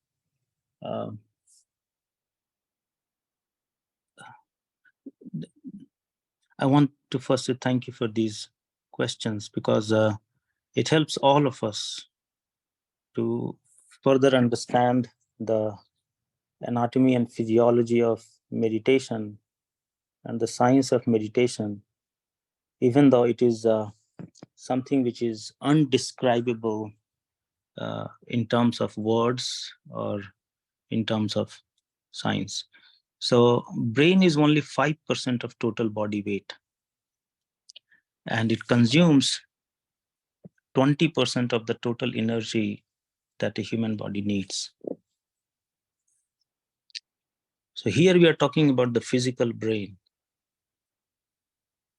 I want to first thank you for these questions, because it helps all of us to further understand the anatomy and physiology of meditation and the science of meditation, even though it is something which is undescribable in terms of words or in terms of science. So brain is only 5% of total body weight, and it consumes 20% of the total energy that a human body needs. So here we are talking about the physical brain.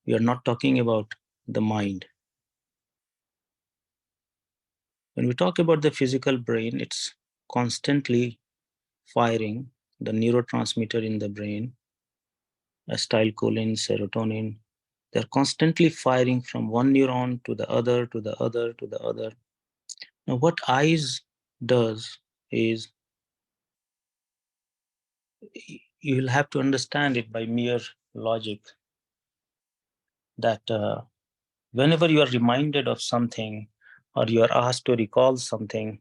We are not talking about the mind. When we talk about the physical brain, it's constantly firing the neurotransmitter in the brain, acetylcholine, serotonin. They're constantly firing from one neuron to the other, to the other, to the other. Now, what eyes does is, you'll have to understand it by mere logic, that whenever you are reminded of something or you are asked to recall something,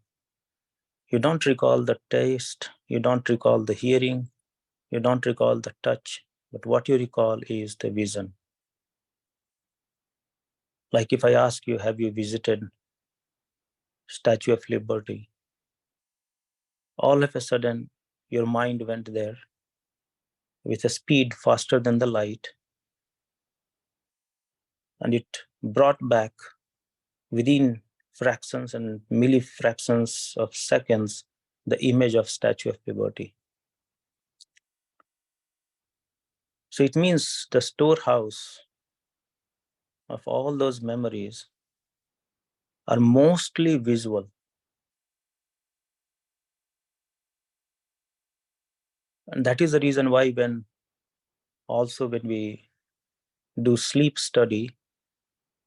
you don't recall the taste, you don't recall the hearing, you don't recall the touch, but what you recall is the vision. Like if I ask you, have you visited Statue of Liberty? All of a sudden, your mind went there with a speed faster than the light, and it brought back within fractions and millifractions of seconds the image of Statue of Liberty. So it means the storehouse of all those memories are mostly visual. And that is the reason why when we do sleep study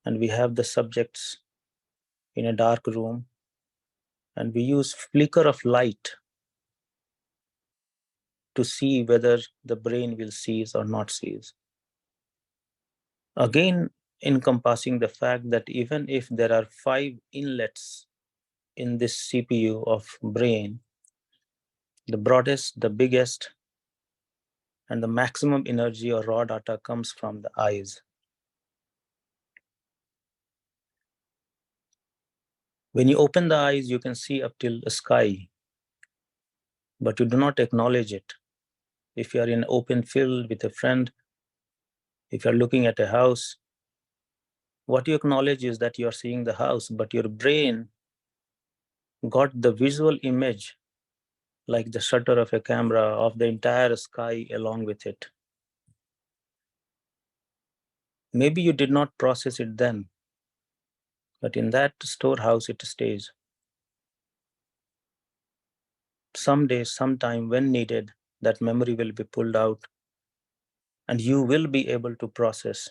and we have the subjects in a dark room and we use flicker of light to see whether the brain will seize or not seize. Again, encompassing the fact that even if there are 5 inlets in this CPU of brain, the broadest, the biggest, and the maximum energy or raw data comes from the eyes. When you open the eyes, you can see up till the sky, but you do not acknowledge it. If you are in an open field with a friend, if you're looking at a house, what you acknowledge is that you're seeing the house, but your brain got the visual image, like the shutter of a camera, of the entire sky along with it. Maybe you did not process it then, but in that storehouse it stays. someday, sometime, when needed, that memory will be pulled out and you will be able to process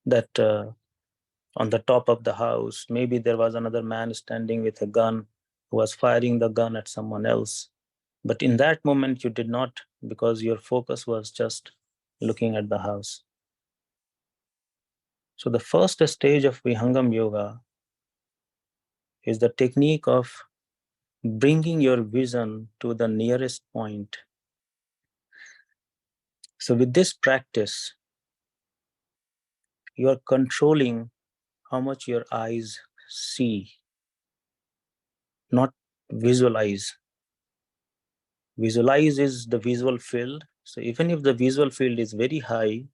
that on the top of the house, maybe there was another man standing with a gun who was firing the gun at someone else. But in that moment, you did not, because your focus was just looking at the house. So the first stage of Vihangam Yoga is the technique of bringing your vision to the nearest point. So with this practice, you are controlling how much your eyes see, not visualize. Visualize is the visual field. So even if the visual field is very high,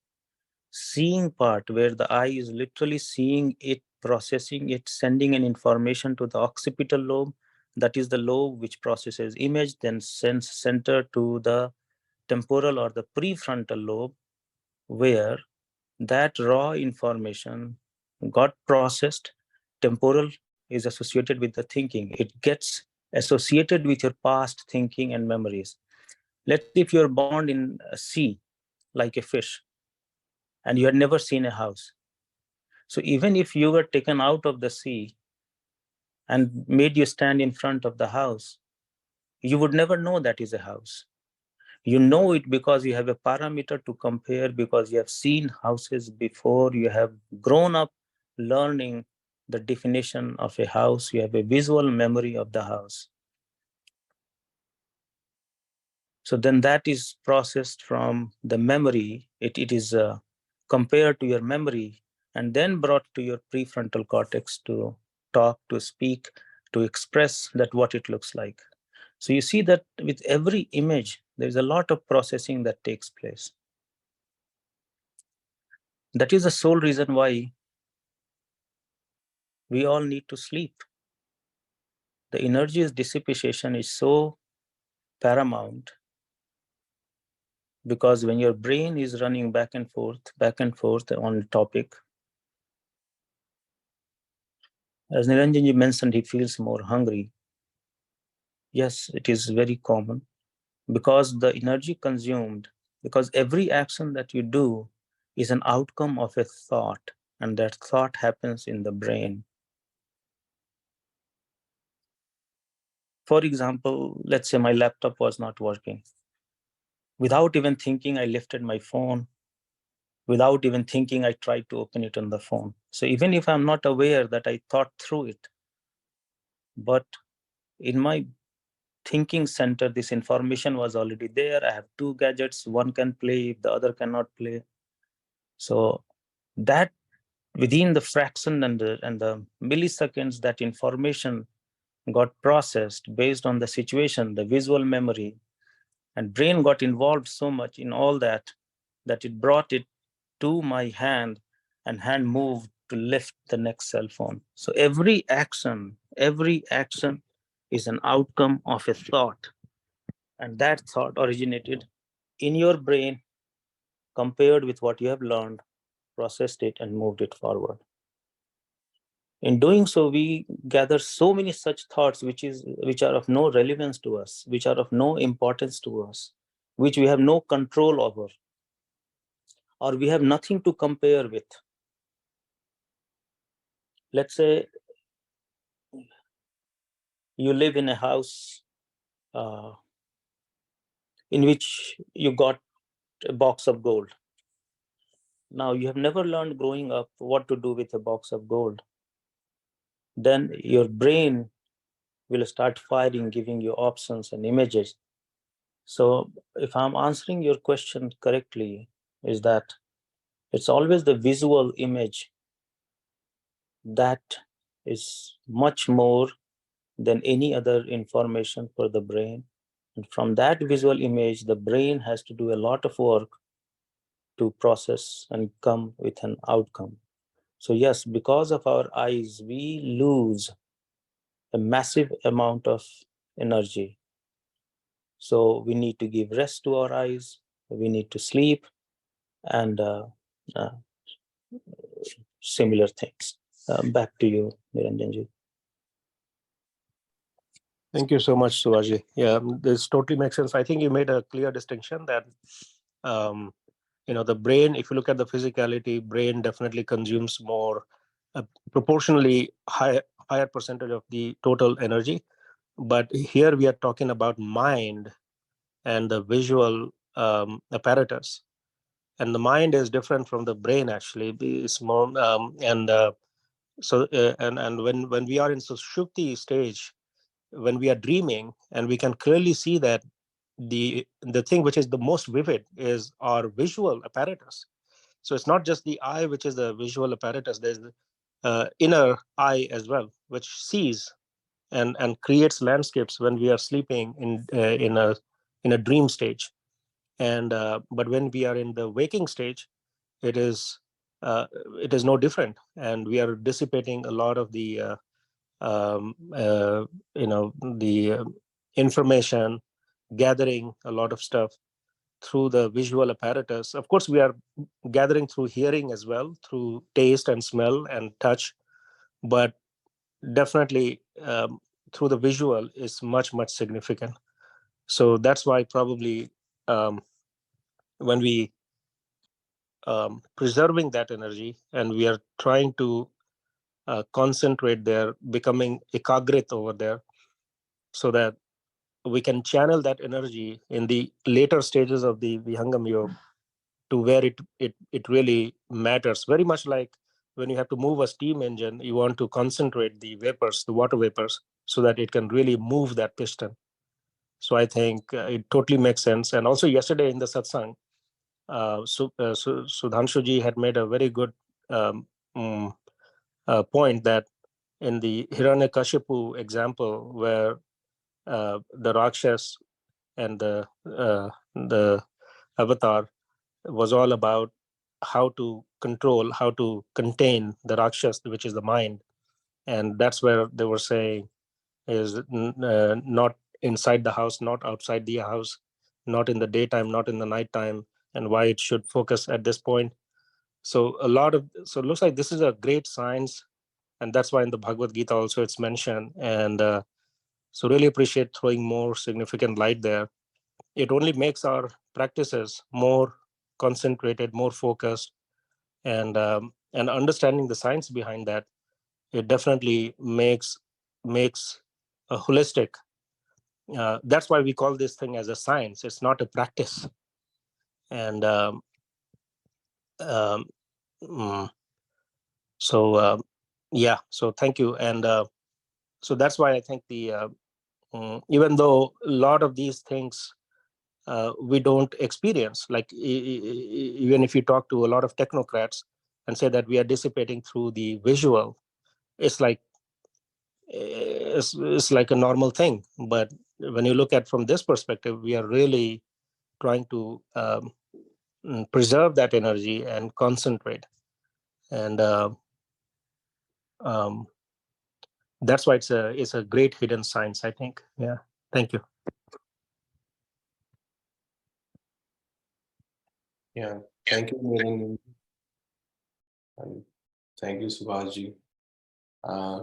seeing part where the eye is literally seeing it, processing it, sending an information to the occipital lobe, that is the lobe which processes image, then sends center to the temporal or the prefrontal lobe, where that raw information got processed. Temporal is associated with the thinking. It gets associated with your past thinking and memories. Let's say if you're born in a sea, like a fish, and you had never seen a house. So even if you were taken out of the sea and made you stand in front of the house, you would never know that is a house. You know it because you have a parameter to compare, because you have seen houses before, you have grown up learning the definition of a house, you have a visual memory of the house. So then that is processed from the memory, it is compared to your memory and then brought to your prefrontal cortex to talk, to speak, to express that what it looks like. So you see that with every image, there's a lot of processing that takes place. That is the sole reason why we all need to sleep. The energy's dissipation is so paramount, because when your brain is running back and forth on a topic, as Niranjanji mentioned, he feels more hungry. Yes, it is very common, because the energy consumed, because every action that you do is an outcome of a thought, and that thought happens in the brain. For example, let's say my laptop was not working. Without even thinking, I lifted my phone. Without even thinking, I tried to open it on the phone. So even if I'm not aware that I thought through it, but in my thinking center, this information was already there. I have two gadgets, one can play, the other cannot play. So that within the fraction and the milliseconds, that information got processed based on the situation, the visual memory, and brain got involved so much in all that it brought it to my hand, and hand moved to lift the next cell phone. So every action is an outcome of a thought, and that thought originated in your brain, compared with what you have learned, processed it, and moved it forward. In doing so, we gather so many such thoughts which are of no relevance to us, which are of no importance to us, which we have no control over, or we have nothing to compare with. Let's say you live in a house in which you got a box of gold. Now, you have never learned growing up what to do with a box of gold. Then your brain will start firing, giving you options and images. So if I'm answering your question correctly, is that it's always the visual image that is much more than any other information for the brain. And from that visual image, the brain has to do a lot of work to process and come with an outcome. So yes, because of our eyes, we lose a massive amount of energy. So we need to give rest to our eyes, we need to sleep, and uh, similar things. Back to you, Niranjanji. Thank you so much, Suvaji. Yeah, this totally makes sense. I think you made a clear distinction that, the brain, if you look at the physicality, brain definitely consumes more, proportionally higher percentage of the total energy. But here we are talking about mind and the visual apparatus. And the mind is different from the brain, actually. It's more, and when we are in sushupti stage, when we are dreaming, and we can clearly see that the thing which is the most vivid is our visual apparatus. So it's not just the eye which is the visual apparatus. There's the inner eye as well, which sees and creates landscapes when we are sleeping in a dream stage. And but when we are in the waking stage, it is uh, it is no different, and we are dissipating a lot of the um, uh, the information, gathering a lot of stuff through the visual apparatus. Of course, we are gathering through hearing as well, through taste and smell and touch, but definitely through the visual is much significant. So that's why probably um, when we preserving that energy, and we are trying to concentrate there, becoming ekagrit over there, so that we can channel that energy in the later stages of the Vihangam Yoga to where it really matters. Very much like when you have to move a steam engine, you want to concentrate the vapors, the water vapors, so that it can really move that piston. So I think it totally makes sense. And also yesterday in the satsang, Sudhanshuji had made a very good um, mm, point that in the Hiranyakashipu example, where the Rakshas and the avatar was all about how to control, how to contain the Rakshas, which is the mind. And that's where they were saying is not inside the house, not outside the house, not in the daytime, not in the nighttime, and why it should focus at this point. So it looks like this is a great science, and that's why in the Bhagavad Gita also it's mentioned. And so really appreciate throwing more significant light there. It only makes our practices more concentrated, more focused, and understanding the science behind that. It definitely makes a holistic. That's why we call this thing as a science. It's not a practice. And um, mm, so yeah. So thank you. And so that's why I think even though a lot of these things we don't experience, like even if you talk to a lot of technocrats and say that we are dissipating through the visual, it's like it's like a normal thing. But when you look at from this perspective, we are really trying to preserve that energy and concentrate. And um, that's why it's a great hidden science, I think. Yeah. Thank you. Yeah, thank you, Niranjan, and thank you, Subhaji.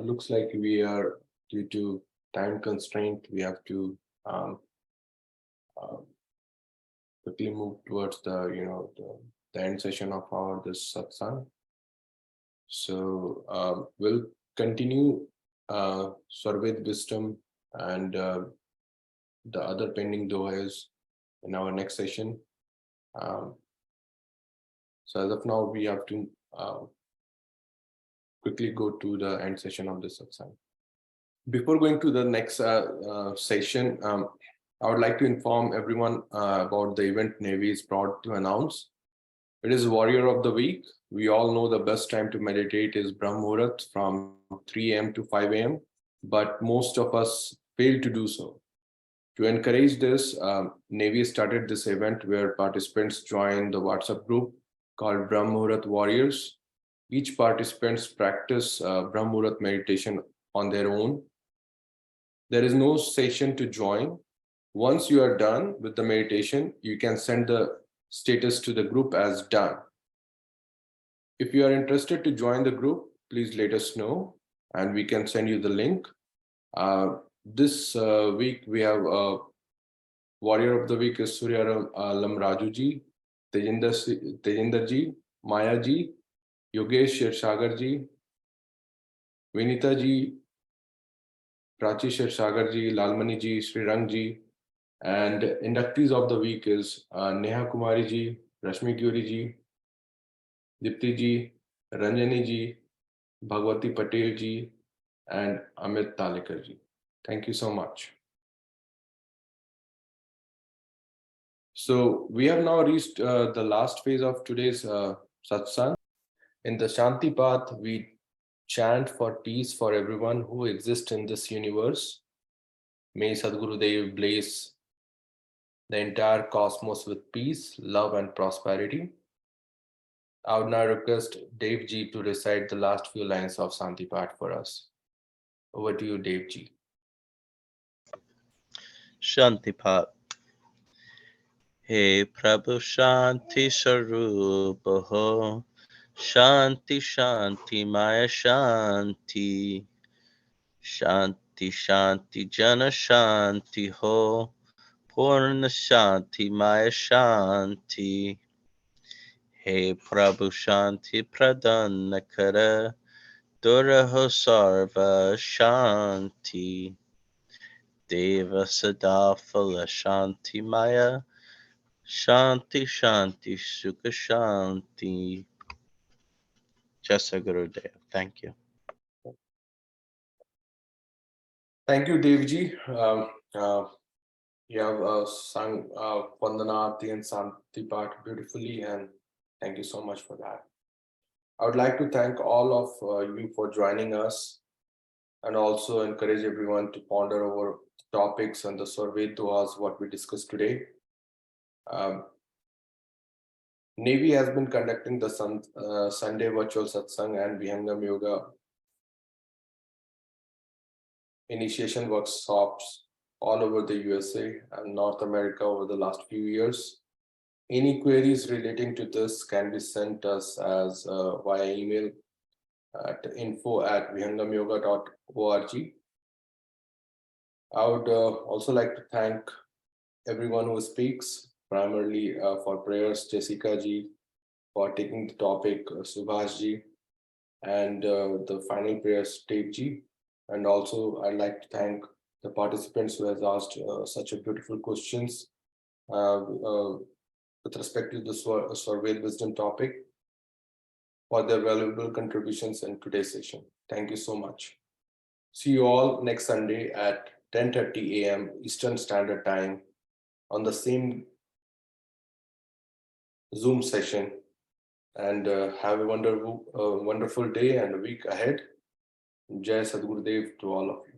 Looks like we are, due to time constraint, we have to uh, quickly move towards the end session of our this satsang. So we'll continue Swarved Wisdom and the other pending dohas in our next session. So as of now, we have to quickly go to the end session of this satsang. Before going to the next session, I would like to inform everyone about the event Navy is proud to announce. It is Warrior of the Week. We all know the best time to meditate is Brahm Muhurat from 3 a.m. to 5 a.m., but most of us fail to do so. To encourage this, Navy started this event where participants join the WhatsApp group called Brahm Muhurat Warriors. Each participants practice Brahm Muhurat meditation on their own. There is no session to join. Once you are done with the meditation, you can send the status to the group as done. If you are interested to join the group, please let us know and we can send you the link. This week we have Warrior of the Week is Surya Lam Raju ji, Tejinder ji, Maya ji, Yogesh Shirsagar ji, Vinita ji, Prachi Shirsagar ji, Lalmani ji, Srirang ji, and inductees of the week is Neha Kumari ji, Rashmi Gyuri ji, Dipti ji, Ranjani ji, Bhagwati Patel ji, and Amit Talekar ji. Thank you so much. So we have now reached the last phase of today's satsang. In the Shanti Path, we chant for peace for everyone who exists in this universe. May Sadhguru Dev bless the entire cosmos with peace, love, and prosperity. I would now request Dev Ji to recite the last few lines of Shanti Path for us. Over to you, Dev Ji. Shanti Path. Hey Prabhu Shanti Sarupa Ho, Shanti Shanti Maya Shanti, Shanti Shanti Jana Shanti Ho, Purna Shanti Maya Shanti. Hey Prabhu Shanti Pradana Kara, Duraho Sarva Shanti, Deva Sadafala Shanti Maya, Shanti Shanti Sukha Shanti. Jasa Gurudev. Thank you. Thank you, Dev Ji. You have sung Vandanarti and Shanti Path beautifully, and thank you so much for that. I would like to thank all of you for joining us, and also encourage everyone to ponder over topics and the survey duas what we discussed today. Navy has been conducting the Sunday virtual satsang and Vihangam Yoga initiation workshops all over the USA and North America over the last few years. Any queries relating to this can be sent us as via email at info@vihangamyoga.org. I would also like to thank everyone who speaks, primarily for prayers, Jessica ji, for taking the topic, Subhash ji, and the final prayers, Dave ji. And also, I'd like to thank the participants who has asked such a beautiful questions with respect to the Swarved Wisdom topic, for their valuable contributions in today's session. Thank you so much. See you all next Sunday at 10:30 a.m. Eastern Standard Time on the same Zoom session. And have a wonderful day and a week ahead. Jai Sadhguru Dev to all of you.